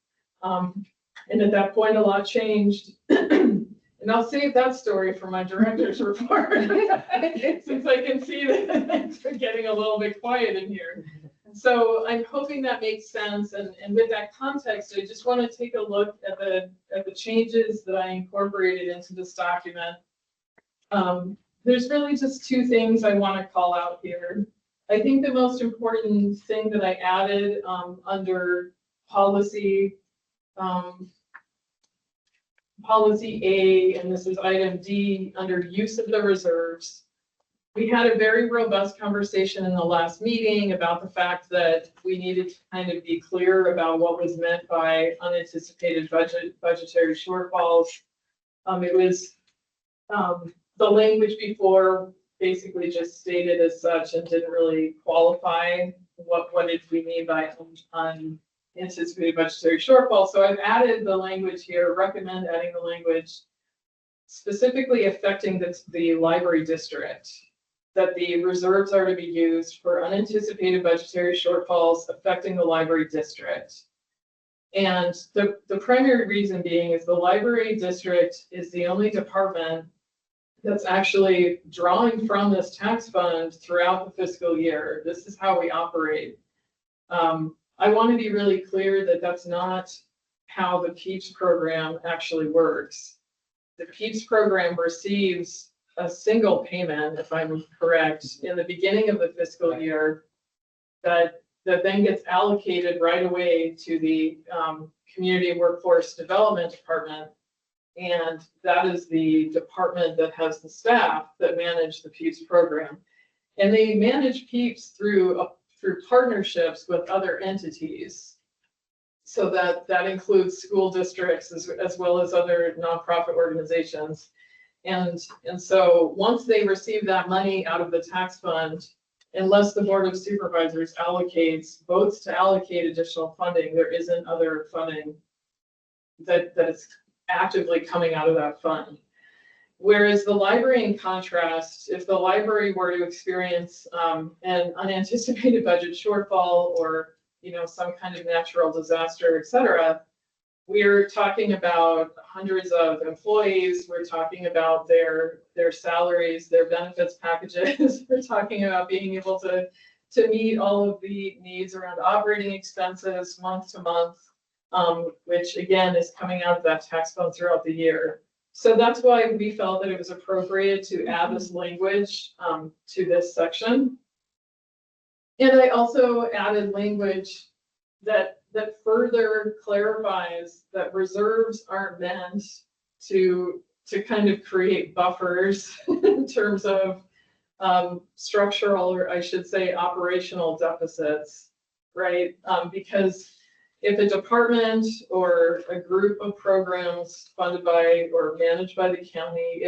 And at that point, a lot changed. And I'll save that story for my director's report, since I can see that things are getting a little bit quiet in here. So I'm hoping that makes sense. And with that context, I just want to take a look at the changes that I incorporated into this document. There's really just two things I want to call out here. I think the most important thing that I added under policy A, and this is item D, under use of the reserves. We had a very robust conversation in the last meeting about the fact that we needed to kind of be clear about what was meant by unanticipated budgetary shortfalls. It was the language before basically just stated as such and didn't really qualify what did we mean by unanticipated budgetary shortfall. So I've added the language here, recommend adding the language specifically affecting the library district, that the reserves are to be used for unanticipated budgetary shortfalls affecting the library district. And the primary reason being is the library district is the only department that's actually drawing from this tax fund throughout the fiscal year. This is how we operate. I want to be really clear that that's not how the PEEPS program actually works. The PEEPS program receives a single payment, if I'm correct, in the beginning of the fiscal year that then gets allocated right away to the Community Workforce Development Department. And that is the department that has the staff that manage the PEEPS program. And they manage PEEPS through partnerships with other entities. So that includes school districts as well as other nonprofit organizations. And so once they receive that money out of the tax fund, unless the Board of Supervisors votes to allocate additional funding, there isn't other funding that it's actively coming out of that fund. Whereas the library, in contrast, if the library were to experience an unanticipated budget shortfall or, you know, some kind of natural disaster, et cetera, we're talking about hundreds of employees. We're talking about their salaries, their benefits packages. We're talking about being able to meet all of the needs around operating expenses month to month, which again is coming out of that tax fund throughout the year. So that's why we felt that it was appropriate to add this language to this section. And I also added language that further clarifies that reserves aren't meant to kind of create buffers in terms of structural, or I should say operational deficits, right? Because if a department or a group of programs funded by or managed by the county,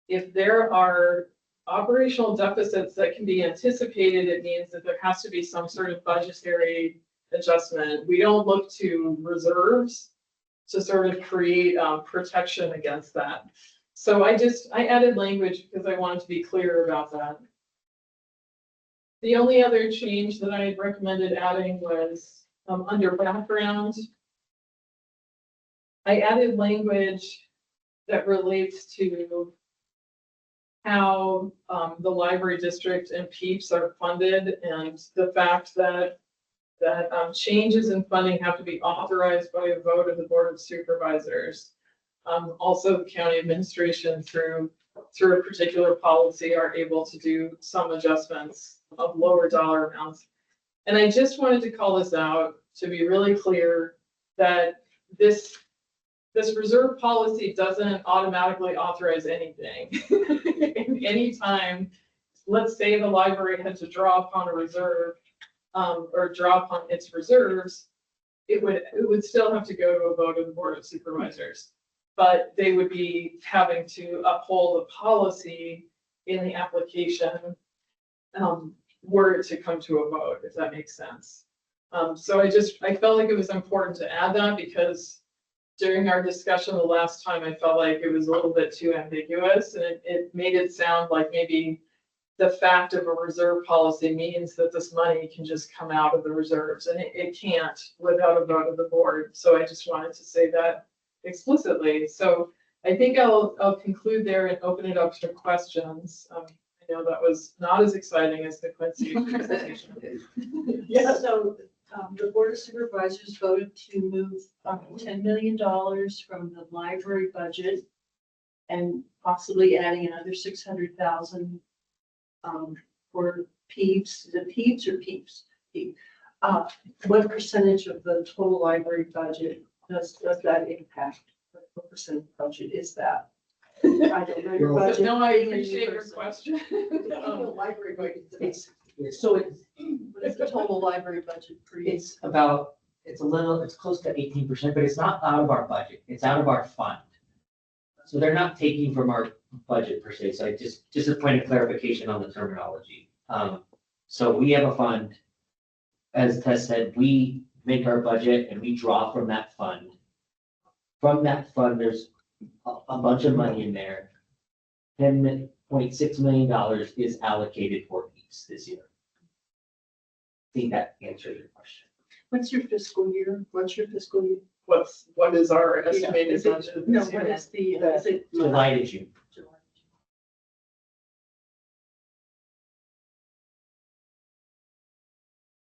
if there are operational deficits that can be anticipated, it means that there has to be some sort of budgetary adjustment. We don't look to reserves to sort of create protection against that. So I added language because I wanted to be clear about that. The only other change that I had recommended adding was under background. I added language that relates to how the library district and PEEPs are funded, and the fact that changes in funding have to be authorized by a vote of the Board of Supervisors. Also, the county administration through a particular policy are able to do some adjustments of lower dollar amounts. And I just wanted to call this out to be really clear that this reserve policy doesn't automatically authorize anything. Anytime, let's say the library had to draw upon a reserve or draw upon its reserves, it would still have to go to a vote of the Board of Supervisors. But they would be having to uphold the policy in the application were it to come to a vote, if that makes sense. So I felt like it was important to add that because during our discussion the last time, I felt like it was a little bit too ambiguous, and it made it sound like maybe the fact of a reserve policy means that this money can just come out of the reserves, and it can't without a vote of the board. So I just wanted to say that explicitly. So I think I'll conclude there and open it up to questions. I know that was not as exciting as the Quincy presentation. Yeah, so the Board of Supervisors voted to move $10 million from the library budget and possibly adding another 600,000 for PEEPs. Is it PEEPs or PEEPs? What percentage of the total library budget does that impact? What percent budget is that? I don't know your budget. No, I appreciate your question. Library budget. What is the total library budget for you? It's close to 18%, but it's not out of our budget. It's out of our fund. So they're not taking from our budget per se. So I just a point of clarification on the terminology. So we have a fund, as Tess said, we make our budget and we draw from that fund. From that fund, there's a bunch of money in there. $10.6 million is allocated for PEEPs this year. I think that answers your question. What's your fiscal year? What's your fiscal year? What is our estimated Yeah, budget? No, this year? what is the, is it? July to June.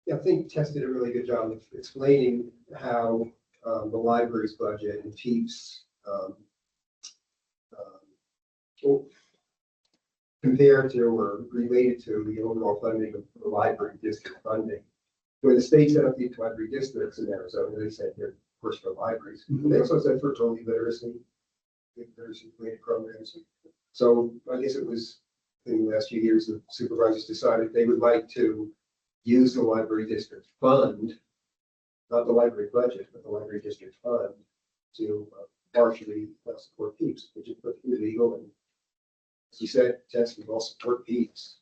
Yeah, I think Tess did a really good job of explaining how the library's budget and PEEPs compared to or related to the overall funding of the library district funding. When the state set up the library districts in Arizona, they said here, of course, for libraries. They also said for totally literacy related programs. So I guess it was in the last few years, the supervisors decided they would like to use the library district fund, not the library budget, but the library district fund to partially support PEEPs, which is perfectly legal. And as you said, Tess, we all support PEEPs.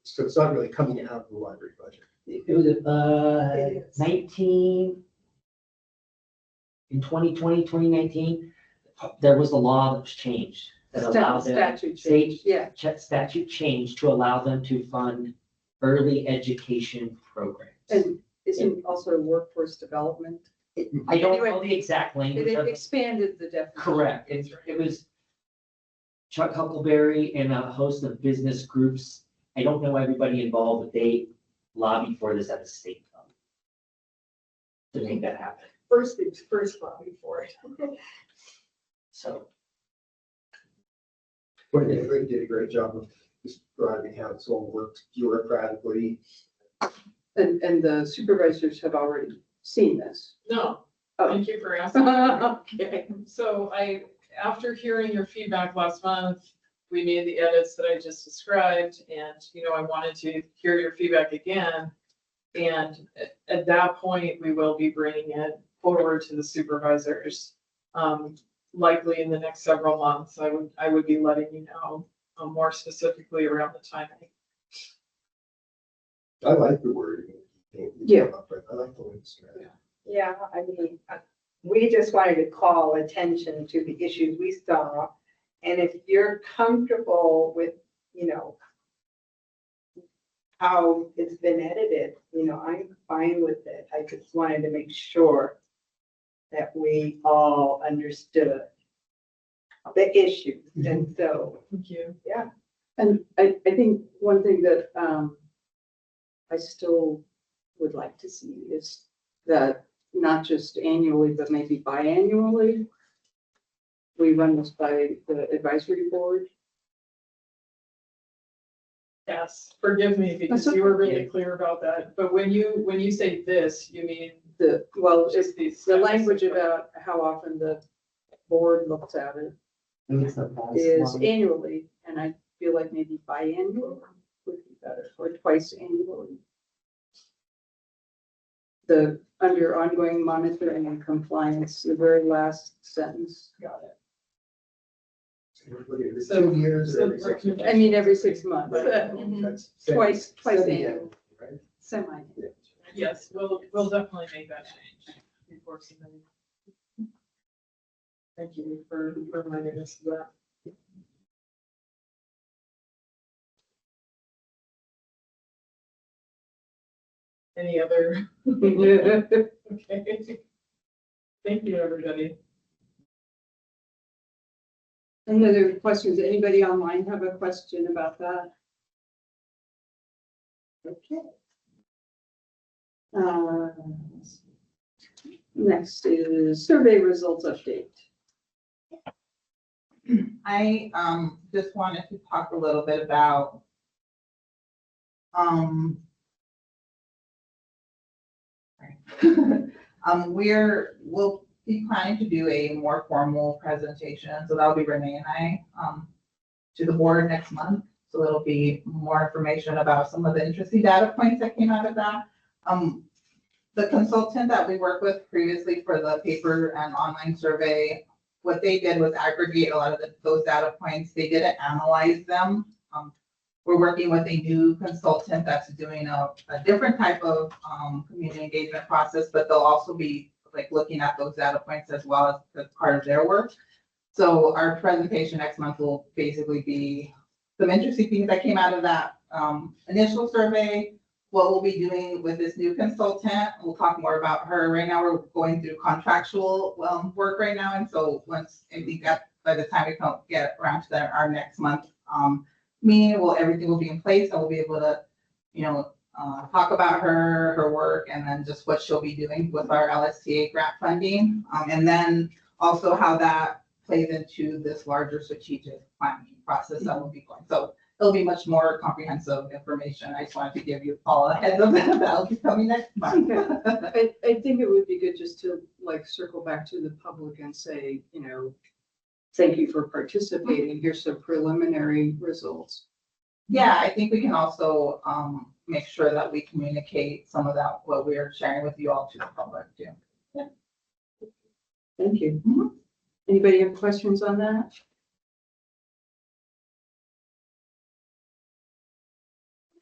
So it's not really coming out of the library budget. It was 19. in 2020, 2019, there was a law that was changed that allowed them. Statute state change, yeah. Statute changed to allow them to fund early education programs. And isn't also workforce development? I don't know the exact language It of it. expanded the definition. Correct. It was Chuck Huckleberry and a host of business groups. I don't know everybody involved, but they lobbied for this at the state level to make that happen. First things first, lobby for it. So. But they really did a great job of describing how this all works bureaucratically. And the supervisors have already seen this. No, Oh. thank you for asking. Okay. So after hearing your feedback last month, we made the edits that I just described, and, I wanted to hear your feedback again. And at that point, we will be bringing it forward to the supervisors. Likely in the next several months, I would be letting you know more specifically around the timing. I like the wording. Yeah. I like the way it's read. Yeah, I mean, we just wanted to call attention to the issues we saw. And if you're comfortable with, how it's been edited, I'm fine with it. I just wanted to make sure that we all understood the issues. And so, Thank you. yeah. And I think one thing that I still would like to see is that not just annually, but maybe biannually, we run this by the advisory board. Yes, forgive me because That's you were okay. really clear about that. But when you say this, you mean Well, just it's these the steps? language about how often the board looks at it is Is annually, and I feel like maybe biannual would be better, or twice annually. Under ongoing monitoring and compliance, the very last sentence. Got it. Every So- 2 years or every so- 6 months. I mean, every 6 months, That's twice semi-annual, annual, right? semi. Yes, we'll definitely make that change before submitting. Thank you for reminding us of that. Any other? Okay. Thank you, everybody. Any other questions? Anybody online have a question about that? Okay. Next is survey results update. I just wanted to talk a little bit about we'll be planning to do a more formal presentation, so that'll be Renee and I to the board next month. So it'll be more information about some of the interesting data points that came out of that. The consultant that we worked with previously for the paper and online survey, what they did was aggregate a lot of those data points. They didn't analyze them. We're working with a new consultant that's doing a different type of community engagement process, but they'll also be like looking at those data points as well as part of their work. So our presentation next month will basically be some interesting things that came out of that initial survey, what we'll be doing with this new consultant. We'll talk more about her. Right now, we're going through contractual work right now. And so once I think that by the time we can get around to our next month meeting, everything will be in place and we'll be able to, talk about her work and then just what she'll be doing with our LSTA grant funding. And then also how that plays into this larger strategic planning process that will be going. So it'll be much more comprehensive information. I just wanted to give you all a heads up that that'll be coming next month. I think it would be good just to circle back to the public and say, thank you for participating. Here's some preliminary results. Yeah, I think we can also make sure that we communicate some of that, what we're sharing with you all to the public too. Yeah. Thank you. Anybody have questions on that?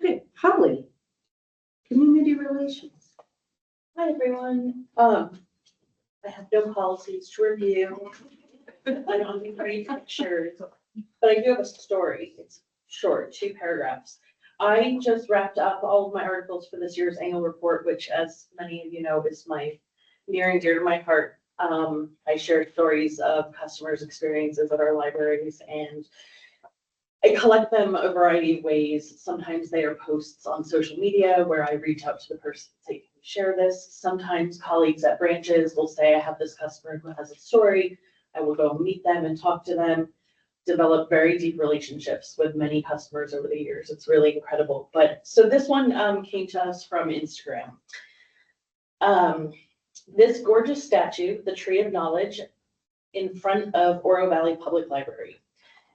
Okay, Holly, community relations. Hi, everyone. I have no policies to review. I don't have any pictures, but I do have a story. It's short, 2 paragraphs. I just wrapped up all of my articles for this year's annual report, which, as many of you know, is my near and dear to my heart. I share stories of customers' experiences at our libraries, and I collect them a variety of ways. Sometimes they are posts on social media where I reach out to the person and say, can you share this? Sometimes colleagues at branches will say, I have this customer who has a story. I will go meet them and talk to them, develop very deep relationships with many customers over the years. It's really incredible. But so this one came to us from Instagram. This gorgeous statue, the Tree of Knowledge, in front of Oro Valley Public Library.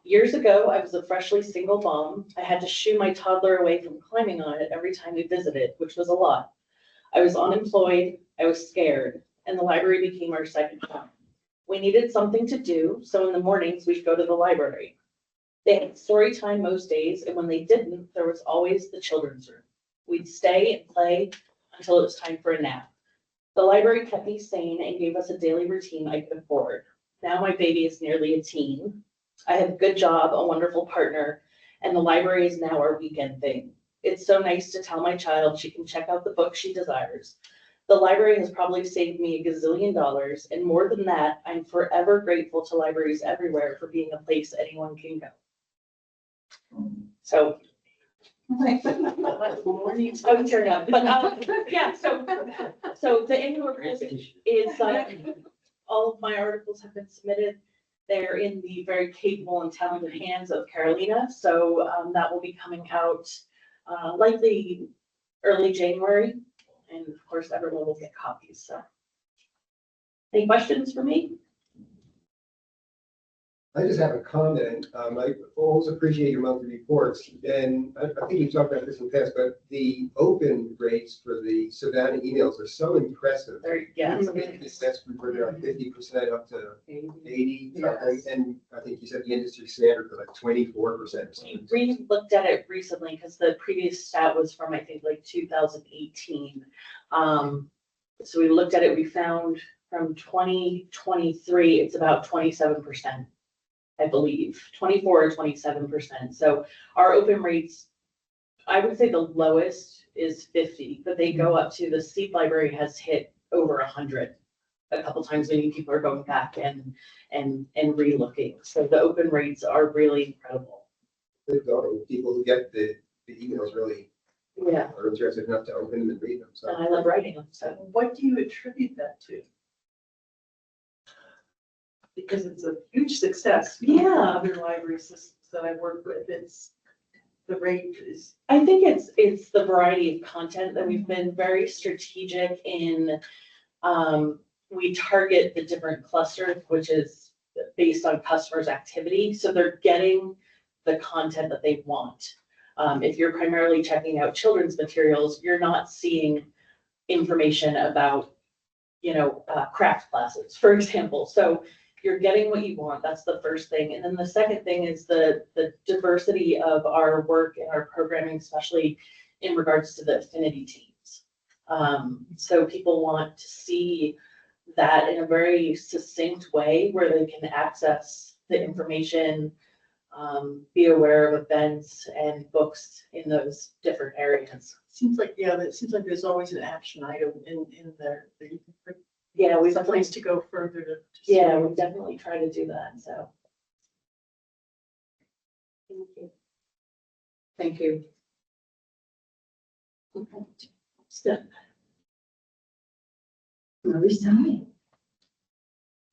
Years ago, I was a freshly single mom. I had to shoo my toddler away from climbing on it every time we visited, which was a lot. I was unemployed, I was scared, and the library became our second home. We needed something to do, so in the mornings we'd go to the library. They had story time most days, and when they didn't, there was always the children's room. We'd stay and play until it was time for a nap. The library kept me sane and gave us a daily routine I could afford. Now my baby is nearly a teen. I have a good job, a wonderful partner, and the library is now our weekend thing. It's so nice to tell my child she can check out the book she desires. The library has probably saved me a gazillion dollars, and more than that, I'm forever grateful to libraries everywhere for being a place anyone can go. So. Oh, turn up, but yeah, so the annual report is all of my articles have been submitted. They're in the very capable and talented hands of Carolina, so that will be coming out likely early January, and of course everyone will get copies. So, any questions for me? I just have a comment. I always appreciate your monthly reports, and I think you talked about this in the past, but the open rates for the Savannah emails are so impressive. Yeah. That's where they're like 50% up to 80, and I think you said the industry standard for like 24%. We looked at it recently because the previous stat was from, I think, like 2018. So we looked at it, we found from 2023, it's about 27%. I believe 24 or 27%. So our open rates, I would say the lowest is 50, but they go up to the Seed Library has hit over 100 a couple times, meaning people are going back and re-looking. So the open rates are really incredible. People who get the emails really are interested enough to open them and read them. So and I love writing them. So what do you attribute that to? Because it's a huge success. Yeah. Other library systems that I work with, it's the rate is. I think it's the variety of content that we've been very strategic in. We target the different clusters, which is based on customers' activity. So they're getting the content that they want. If you're primarily checking out children's materials, you're not seeing information about, craft classes, for example. So you're getting what you want. That's the first thing. And then the second thing is the diversity of our work and our programming, especially in regards to the affinity teams. So people want to see that in a very succinct way where they can access the information, be aware of events and books in those different areas. Seems like, it seems like there's always an action item in there. That you can we've some place to go further to we definitely try to do that. So thank you. Step.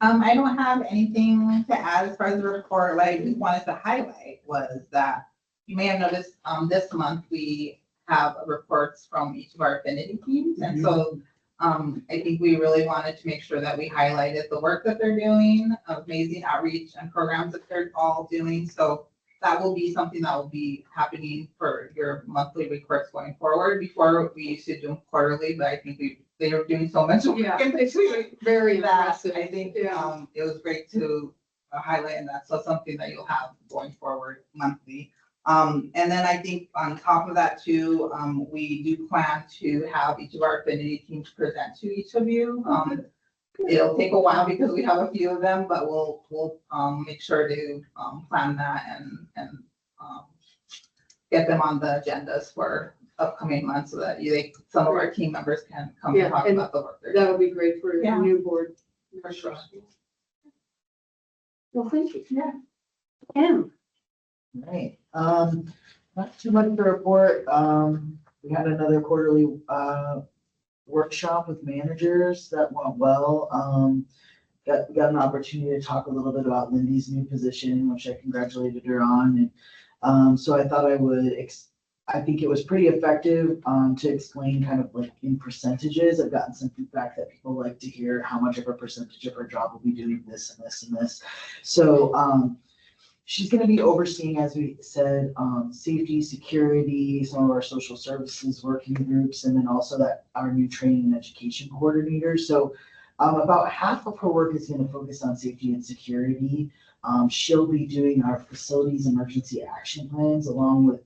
I don't have anything to add as far as the report. What I just wanted to highlight was that you may have noticed this month we have reports from each of our affinity teams. And so I think we really wanted to make sure that we highlighted the work that they're doing, amazing outreach and programs that they're all doing. So that will be something that will be happening for your monthly reports going forward. Before we used to do them quarterly, but I think they are doing so much work. Yeah, it's very impressive. I think it was great to highlight, and that's something that you'll have going forward monthly. And then I think on top of that too, we do plan to have each of our affinity teams present to each of you. It'll take a while because we have a few of them, but we'll make sure to, plan that and get them on the agendas for upcoming months so that some of our team members can come and Yeah, talk and about the work. That would be great for Yeah. a new board. For sure. Well, thank you. Yeah. Kim. Right, not too much to report. We had another quarterly, workshop with managers that went well. We got an opportunity to talk a little bit about Lindy's new position, which I congratulated her on. And, so I thought I think it was pretty effective, to explain kind of like in percentages. I've gotten some feedback that people like to hear how much of a percentage of her job will be doing this and this and this. So, she's going to be overseeing, as we said, safety, security, some of our social services working groups, and then also our new training and education coordinator. So about half of her work is going to focus on safety and security. She'll be doing our facilities emergency action plans along with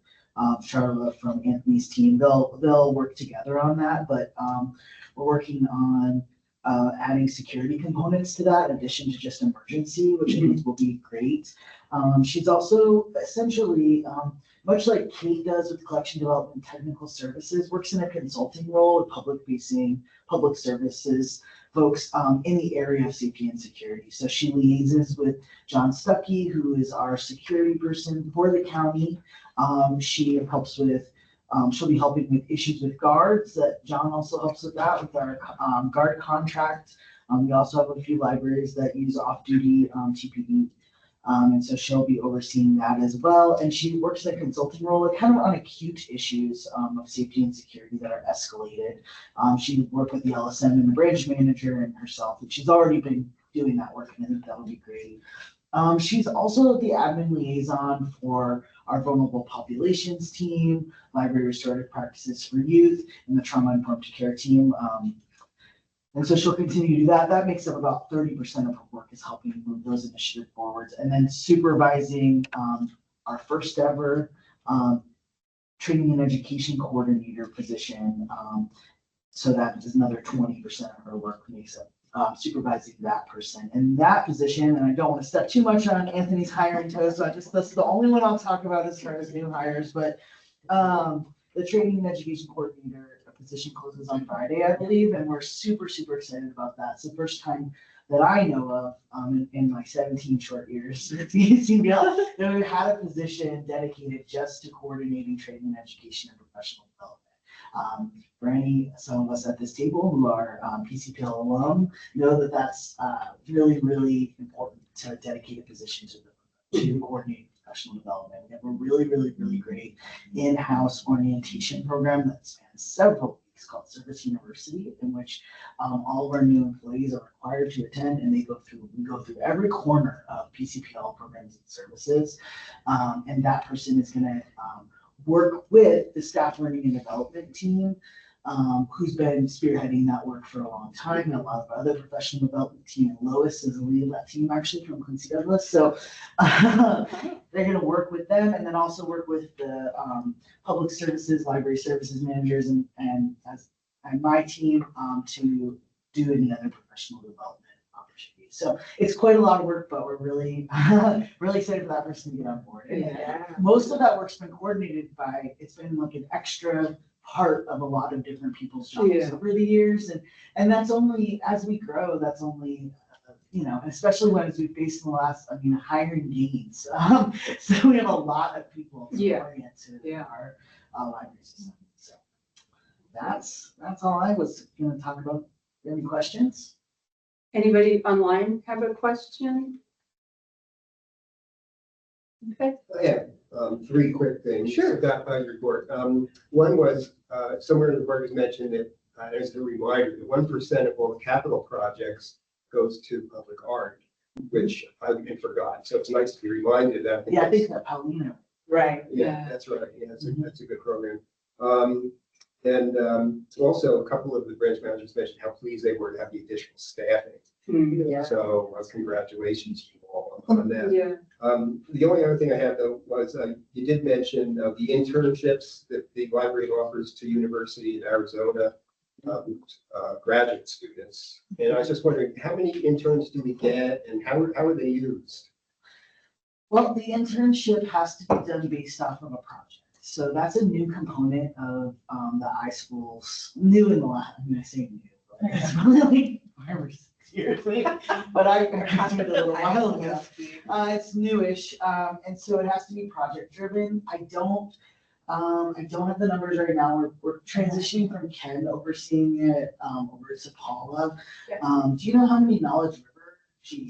Charlotte from Anthony's team. They'll work together on that, but we're working on adding security components to that in addition to just emergency, which I think will be great. She's also essentially, much like Kate does with collection development and technical services, works in a consulting role with public-facing public services folks in the area of safety and security. So she liaises with John Stuckey, who is our security person for the county. She helps with she'll be helping with issues with guards that John also helps with that with our guard contract. We also have a few libraries that use off-duty TPD. And so she'll be overseeing that as well. And she works in a consulting role, kind of on acute issues of safety and security that are escalated. She worked with the LSM and the branch manager and herself, and she's already been doing that work, and I think that'll be great. She's also the admin liaison for our vulnerable populations team, library restorative practices for youth, and the trauma informed care team. And so she'll continue to do that. That makes up about 30% of her work, is helping move those initiatives forwards, and then supervising our first ever training and education coordinator position. So that is another 20% of her work makes up supervising that person. And that position, and I don't want to step too much on Anthony's hiring toes, so that's the only one I'll talk about as far as new hires, but the training and education coordinator position closes on Friday, I believe, and we're super, super excited about that. It's the first time that I know of in my 17 short years at CBL that we've had a position dedicated just to coordinating training and education and professional development. For some of us at this table who are PCPL alum, know that that's really, really important to dedicate a position to coordinate professional development. We have a really, really, really great in-house orientation program that spans several weeks called Service University, in which all of our new employees are required to attend, and we go through every corner of PCPL programs and services. And that person is going to work with the staff learning and development team, who's been spearheading that work for a long time, and a lot of other professional development team. Lois is the lead of that team, actually, from Quincy Douglas. So they're going to work with them, and then also work with the public services, library services managers, and my team to do any other professional development opportunities. So it's quite a lot of work, but we're really, really excited for that person to get on board. And most of that work's been coordinated by, it's been like an extra part of a lot of different people's jobs over the years. And that's only, as we grow, that's only, especially when we've faced in the last, hiring gains. So we have a lot of people to orient to our library system. So that's all I was going to talk about. Any questions? Anybody online have a question? Okay. Yeah, three quick things. Sure. That by report. One was somewhere in the report was mentioned that as a reminder, that 1% of all the capital projects goes to public art, which I forgot. So it's nice to be reminded of that. I think that Paulina. Right. Yeah, that's right. Yeah, that's a good program. And also a couple of the branch managers mentioned how pleased they were to have the additional staffing. Yeah. So congratulations to you all on that. Yeah. The only other thing I had though was you did mention the internships that the library offers to University of Arizona graduate students. And I was just wondering, how many interns do we get and how are they used? Well, the internship has to be done based off of a project. So that's a new component of the iSchools, new in the last, I'm gonna say new, but it's really 5 or 6 years. But I passed it a little while ago. It's newish, and so it has to be project driven. I don't have the numbers right now. We're transitioning from Ken overseeing it over to Paula. Do you know how many Knowledge River?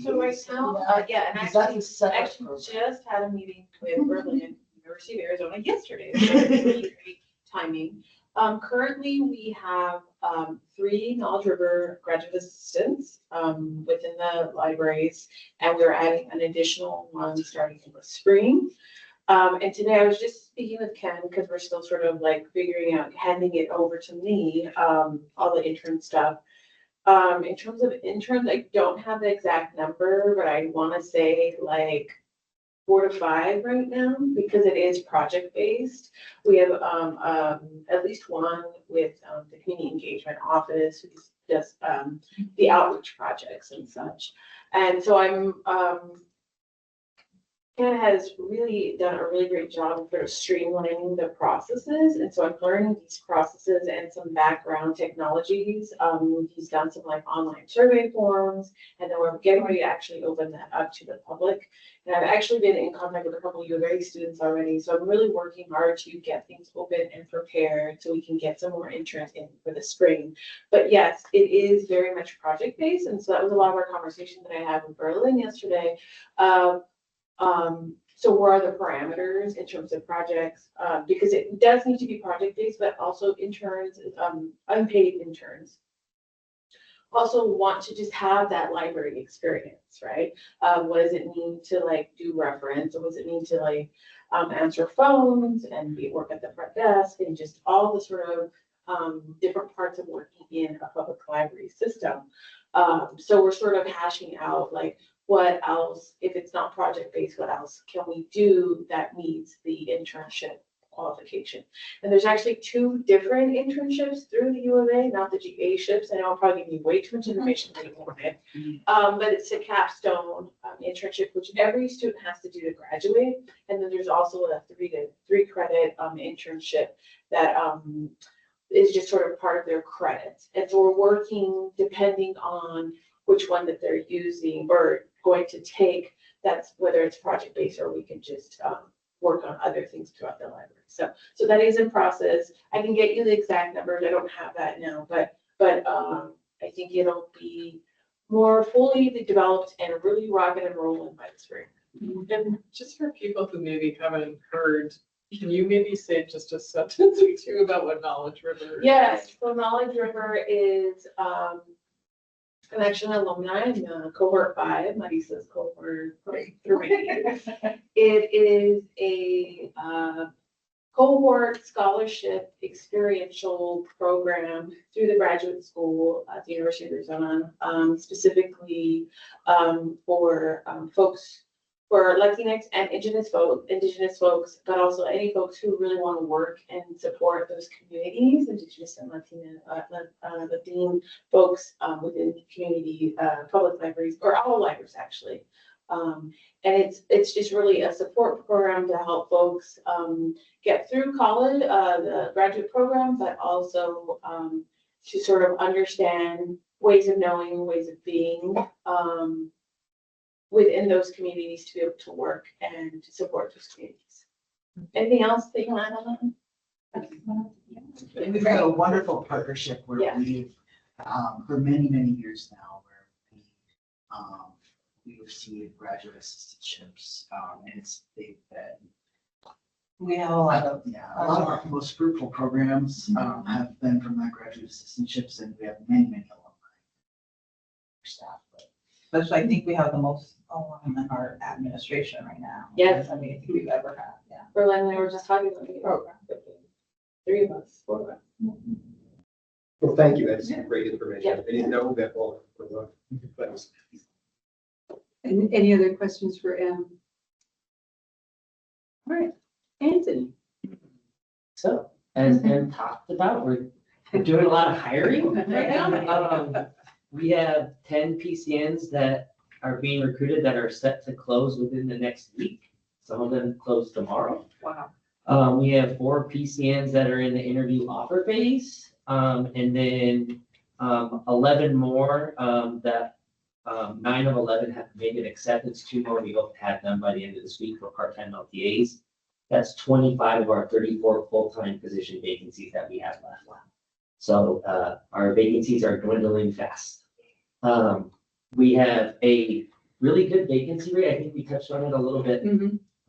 So right now, yeah, and Because that's a I separate actually program. just had a meeting with Berlin University of Arizona yesterday. So it's really great timing. Currently, we have 3 Knowledge River graduate assistants within the libraries, and we're adding an additional one starting in the spring. And today I was just speaking with Ken because we're still sort of like figuring out, handing it over to me, all the intern stuff. In terms of interns, I don't have the exact number, but I want to say like 4 to 5 right now because it is project based. We have at least one with the community engagement office who does the outreach projects and such. And so Ken has really done a really great job of sort of streamlining the processes. And so I'm learning these processes and some background technologies. He's done some like online survey forms, and then we're getting ready to actually open that up to the public. And I've actually been in contact with a couple of U of A students already. So I'm really working hard to get things open and prepared so we can get some more interest in for the spring. But yes, it is very much project based. And so that was a lot of our conversation that I had with Berlin yesterday. So what are the parameters in terms of projects? Because it does need to be project based, but also interns, unpaid interns also want to just have that library experience, right? What does it mean to like do reference? Or what does it mean to like answer phones and work at the front desk and just all the sort of different parts of working in a public library system. So we're sort of hashing out like, what else, if it's not project-based, what else can we do that meets the internship qualification? And there's actually 2 different internships through the U of A, not the GA ships. I know I'll probably give you way too much information that you wanted. But it's a capstone internship, which every student has to do to graduate. And then there's also a 3 credit internship that is just sort of part of their credits. And so we're working depending on which one that they're using or going to take, that's whether it's project based or we can just work on other things throughout the library. So that is in process. I can get you the exact numbers. I don't have that now, but I think it'll be more fully developed and really rocking and rolling by the spring. And just for people who maybe haven't heard, can you maybe say just a sentence or 2 about what Knowledge River is? Yes, so Knowledge River is I'm actually an alumni in cohort 5, Marisa's cohort 3. It is a cohort scholarship experiential program through the graduate school at the University of Arizona, specifically for folks, for Latinx and indigenous folks, but also any folks who really want to work and support those communities, indigenous and Latin folks within community public libraries, or all libraries actually. And it's just really a support program to help folks get through college, the graduate program, but also to sort of understand ways of knowing, ways of being, within those communities to be able to work and to support those communities. Anything else that you want to add on that? We've got a wonderful partnership where we've, for many, many years now, where we receive graduate assistantships, and they've been. We have a lot of our most fruitful programs have been from that graduate assistantships, and we have many, many alumni staff. But I think we have the most alumni in our administration right now. Yes. I mean, I think we've ever had, yeah. Berlin, we were just talking about the program. 3 of us, 4 of us. Well, thank you. That's great information. I didn't know that all. Thanks. And any other questions for M? All right, Anthony. So, as Em talked about, we're We're doing a lot of hiring right now. We have 10 PCNs that are being recruited that are set to close within the next week. Some of them close tomorrow. Wow. We have 4 PCNs that are in the interview offer phase. And then 11 more that 9 of 11 have made an acceptance. 2 more we hope to have done by the end of this week for part-time LTAs. That's 25 of our 34 full-time position vacancies that we have left. So our vacancies are dwindling fast. We have a really good vacancy rate. I think we touched on it a little bit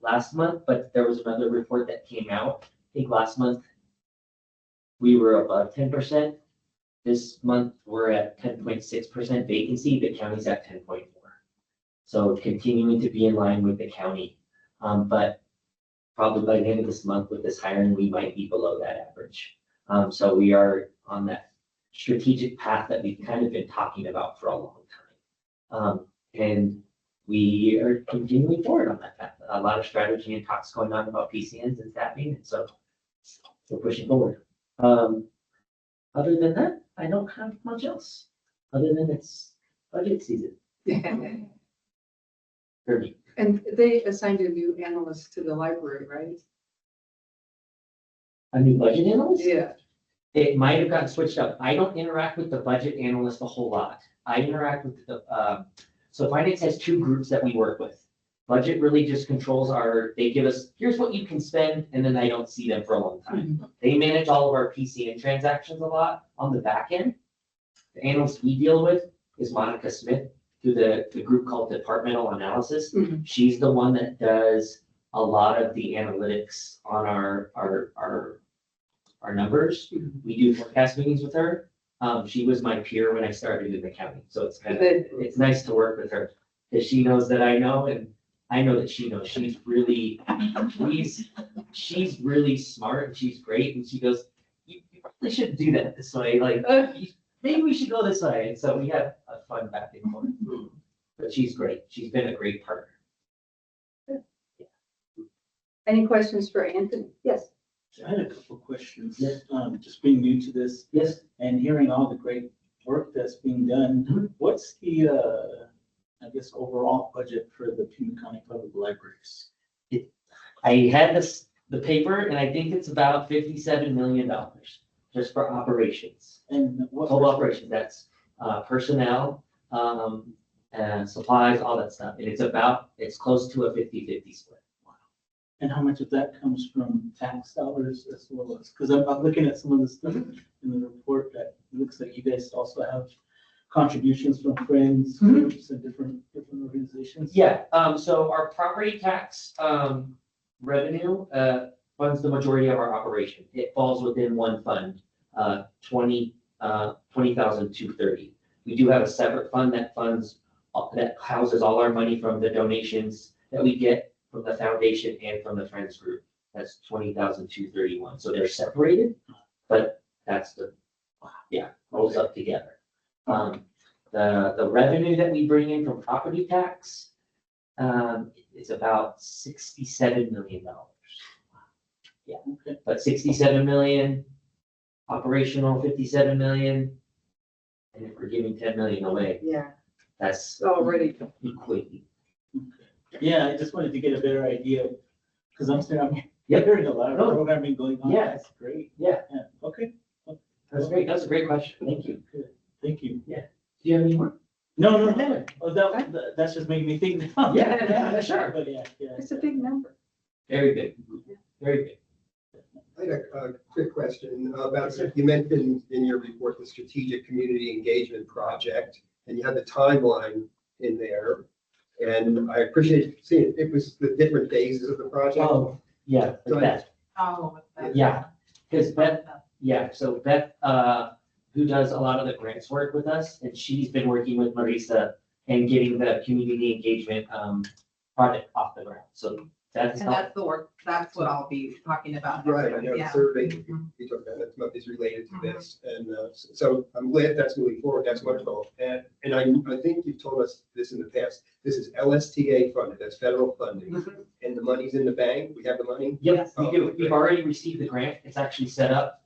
last month, but there was another report that came out. I think last month we were above 10%. This month we're at 10.6% vacancy. The county's at 10.4. So continuing to be in line with the county. But probably by the end of this month with this hiring, we might be below that average. So we are on that strategic path that we've kind of been talking about for a long time. And we are continuing forward on that path. A lot of strategy and talks going on about PCNs and staffing, and so we're pushing forward. Other than that, I don't have much else, other than it's budget season. For me. And they assigned a new analyst to the library, right? A new budget analyst? Yeah. It might have gotten switched up. I don't interact with the budget analyst a whole lot. I interact with the, so finance has 2 groups that we work with. Budget really just controls they give us, here's what you can spend, and then I don't see them for a long time. They manage all of our PCN transactions a lot on the back end. The analyst we deal with is Monica Smith through the group called Departmental Analysis. She's the one that does a lot of the analytics on our numbers. We do forecast meetings with her. She was my peer when I started in the county, so it's it's nice to work with her because she knows that I know, and I know that she knows. She's really smart and she's great. And she goes, you probably shouldn't do that this way. Like maybe we should go this way. And so we have a fun back and forth. But she's great. She's been a great partner. Any questions for Anthony? Yes. I had a couple of questions. Yes. Just being new to this. Yes. And hearing all the great work that's being done, what's the, I guess, overall budget for the Pima County Public Libraries? I had the paper, and I think it's about $57 million just for operations. And what total operations? That's personnel, and supplies, all that stuff. And it's close to a 50-50 split. And how much of that comes from tax dollars as well as, because I'm looking at some of the stuff in the report that looks like you guys also have contributions from friends, groups, and different organizations. Yeah, so our property tax revenue funds the majority of our operation. It falls within one fund, 20,230. We do have a separate fund that that houses all our money from the donations that we get from the foundation and from the Friends group. That's 20,231. So they're separated, but that's rolls up together. The revenue that we bring in from property tax is about $67 million. Yeah, but 67 million, operational 57 million, and if we're giving 10 million away, that's already equating. Yeah, I just wanted to get a better idea, because I'm hearing a lot of programming going on. Yeah. That's great. Yeah. Okay. That's great. That's a great question. Thank you. Good. Thank you. Yeah. Do you have any more? No. Oh, that's just making me think now. Yeah, sure. But yeah. It's a big number. Very big. Very big. I had a quick question about, you mentioned in your report, the Strategic Community Engagement Project, and you had the timeline in there. And I appreciate seeing it. It was the different phases of the project. Oh, yeah. Beth. Yeah. Because Beth, so Beth, who does a lot of the grants work with us, and she's been working with Marisa and getting the community engagement project off the ground. So that's the work, that's what I'll be talking about. Right, I know the survey we talked about is related to this, and so I'm glad that's moving forward. That's wonderful. And I think you've told us this in the past. This is LSTA funded. That's federal funding, and the money's in the bank. We have the money. Yep, we do. We've already received the grant. It's actually set up.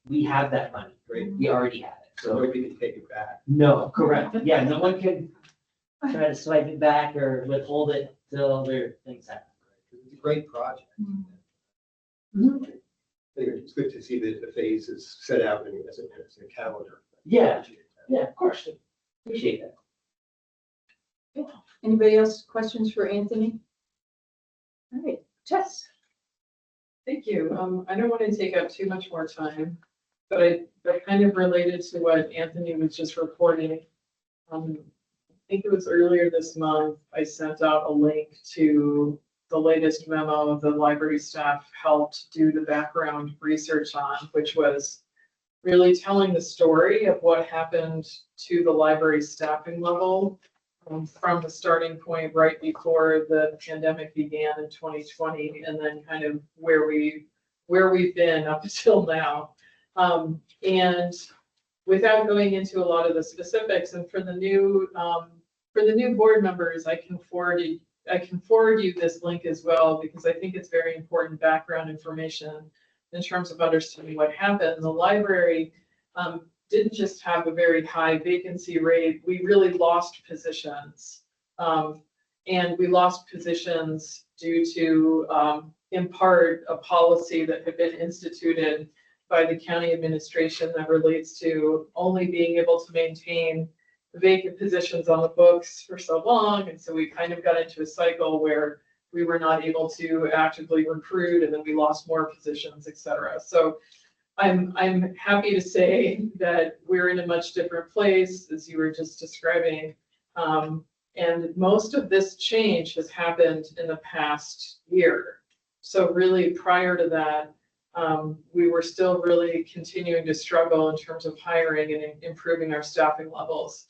we have that money, right? We already have it, so. Nobody can take it back. No, correct. Yeah, no one can try to swipe it back or withhold it till their things happen. It's a great project. Anyway, it's good to see that the phase is set out as a calendar. Yeah, yeah, of course. Appreciate that. Anybody else questions for Anthony? All right, Tess. Thank you. I don't want to take up too much more time, but kind of related to what Anthony was just reporting. I think it was earlier this month, I sent out a link to the latest memo the library staff helped do the background research on, which was really telling the story of what happened to the library staffing level from the starting point right before the pandemic began in 2020, and then kind of where we've been up until now. And without going into a lot of the specifics, and for the new board members, I can forward you this link as well, because I think it's very important background information in terms of understanding what happened. The library didn't just have a very high vacancy rate, we really lost positions. And we lost positions due to, in part, a policy that had been instituted by the county administration that relates to only being able to maintain vacant positions on the books for so long. And so we kind of got into a cycle where we were not able to actively recruit, and then we lost more positions, et cetera. So I'm happy to say that we're in a much different place, as you were just describing. And most of this change has happened in the past year. So really prior to that, we were still really continuing to struggle in terms of hiring and improving our staffing levels.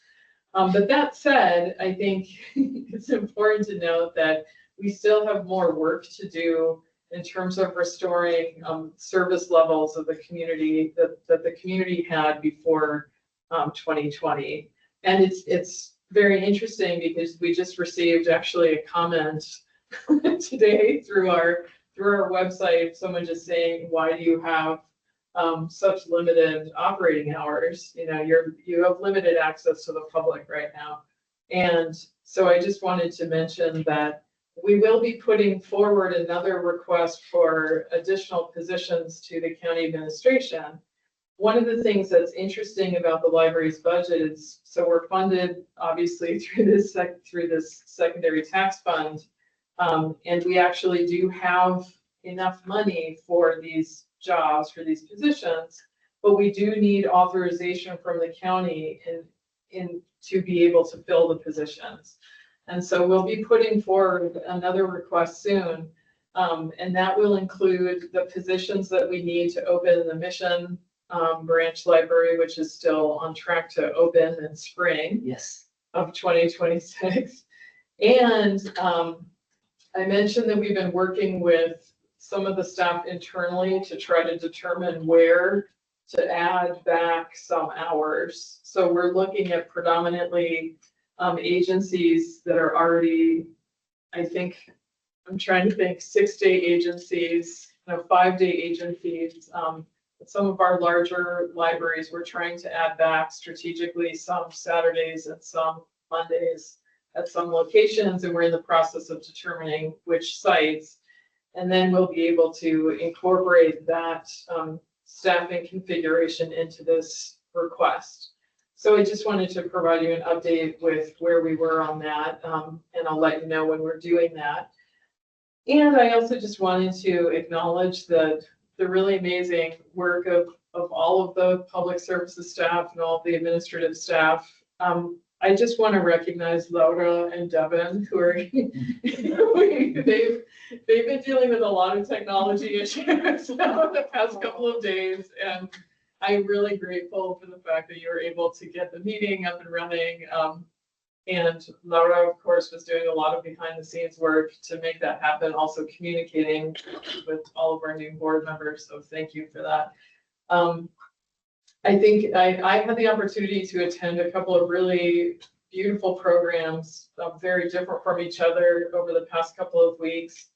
But that said, I think it's important to note that we still have more work to do in terms of restoring service levels of the community that the community had before 2020. And it's very interesting because we just received actually a comment today through our website, someone just saying, why do you have such limited operating hours? You know, you have limited access to the public right now. And so I just wanted to mention that we will be putting forward another request for additional positions to the county administration. One of the things that's interesting about the library's budget is, so we're funded obviously through this secondary tax fund. And we actually do have enough money for these jobs, for these positions, but we do need authorization from the county to be able to fill the positions. And so we'll be putting forward another request soon. And that will include the positions that we need to open the Mission branch library, which is still on track to open in spring of 2026. And I mentioned that we've been working with some of the staff internally to try to determine where to add back some hours. So we're looking at predominantly agencies that are already, I'm trying to think, 6-day agencies, 5-day agencies. Some of our larger libraries, we're trying to add back strategically some Saturdays and some Mondays at some locations, and we're in the process of determining which sites. And then we'll be able to incorporate that staffing configuration into this request. So I just wanted to provide you an update with where we were on that, and I'll let you know when we're doing that. And I also just wanted to acknowledge the really amazing work of all of the public services staff and all of the administrative staff. I just want to recognize Laura and Devin, who are, they've been dealing with a lot of technology issues the past couple of days. And I'm really grateful for the fact that you were able to get the meeting up and running. And Laura, of course, was doing a lot of behind the scenes work to make that happen, also communicating with all of our new board members. So thank you for that. I think I had the opportunity to attend a couple of really beautiful programs, very different from each other over the past couple of weeks.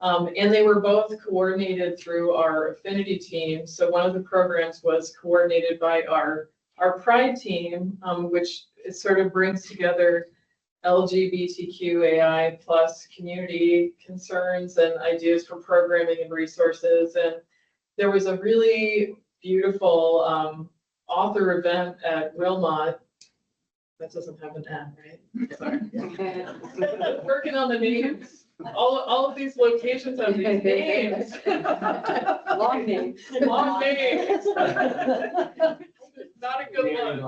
And they were both coordinated through our affinity team. So one of the programs was coordinated by our Pride team, which it sort of brings together LGBTQAI plus community concerns and ideas for programming and resources. And there was a really beautiful author event at Wilmot. That doesn't have an N, right? Sorry. Working on the names. All of these locations have these names. Long names. Long names. Not a good one,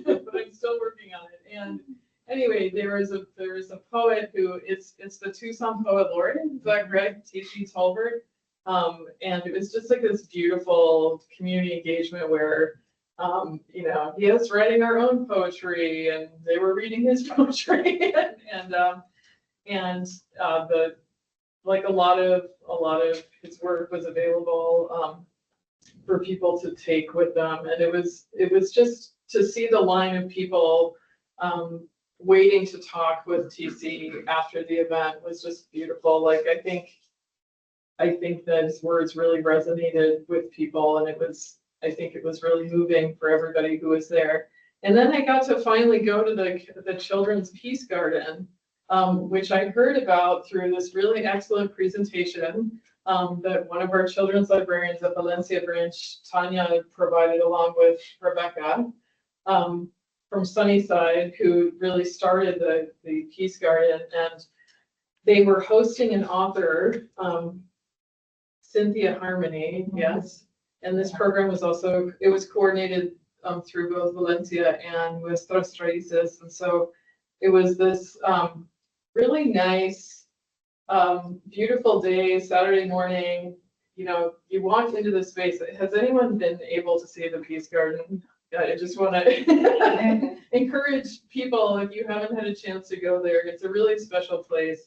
but I'm still working on it. And anyway, there is a poet who it's the Tucson Poet Laureate. Is that Greg T.G. Tolbert? And it was just like this beautiful community engagement where, you know, he was writing our own poetry and they were reading his poetry and like a lot of his work was available, for people to take with them. And it was just to see the line of people, waiting to talk with TC after the event was just beautiful. Like, I think that his words really resonated with people, and I think it was really moving for everybody who was there. And then I got to finally go to the Children's Peace Garden, which I heard about through this really excellent presentation that one of our children's librarians at Valencia branch, Tanya, provided along with Rebecca from Sunnyside, who really started the Peace Garden. And they were hosting an author, Cynthia Harmony, yes. And this program was it was coordinated through both Valencia and Nuestras Raíces. And so it was this really nice, beautiful day, Saturday morning. You know, you walked into the space. Has anyone been able to see the Peace Garden? I just want to encourage people, if you haven't had a chance to go there, it's a really special place.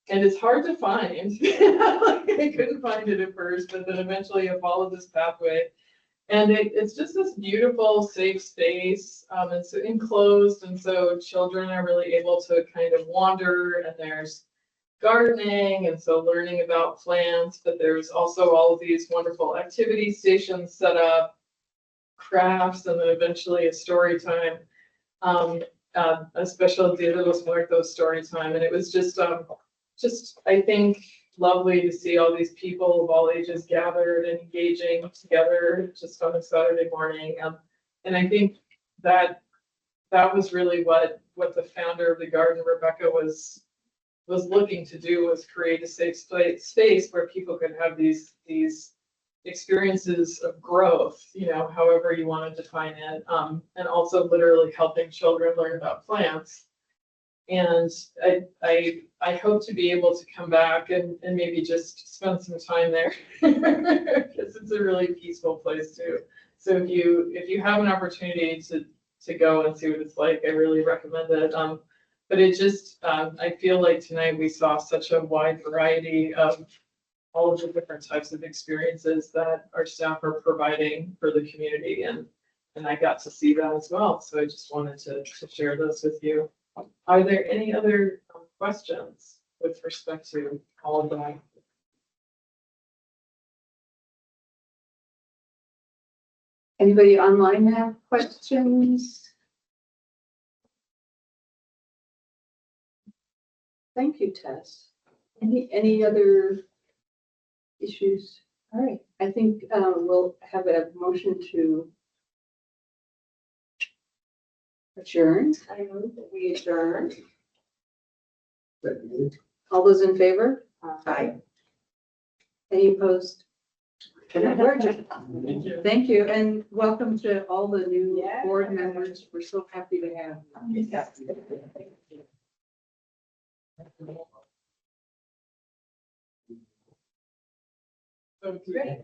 And it's hard to find. I couldn't find it at first, but then eventually I followed this pathway. And it's just this beautiful, safe space. It's enclosed, and so children are really able to kind of wander, and there's gardening, and so learning about plants, but there's also all of these wonderful activity stations set up, crafts, and then eventually a story time, a special Dia de los Muertos story time. And it was just I think lovely to see all these people of all ages gathered and engaging together just on a Saturday morning. And I think that was really what the founder of the garden, Rebecca, was looking to do, was create a safe space where people could have these experiences of growth, you know, however you want to define it, and also literally helping children learn about plants. And I hope to be able to come back and maybe just spend some time there because it's a really peaceful place too. So if you have an opportunity to go and see what it's like, I really recommend it. But it just, I feel like tonight we saw such a wide variety of all of the different types of experiences that our staff are providing for the community, and I got to see that as well. So I just wanted to share those with you. Are there any other questions with respect to all of that? Anybody online have questions? Thank you, Tess. Any other issues? All right, I think we'll have a motion to adjourn. I move that we adjourn. All those in favor? Aye. Any opposed? We're adjourned. Thank you. Thank you, and welcome to all the new Yeah. board members. We're so happy to have you. So, great.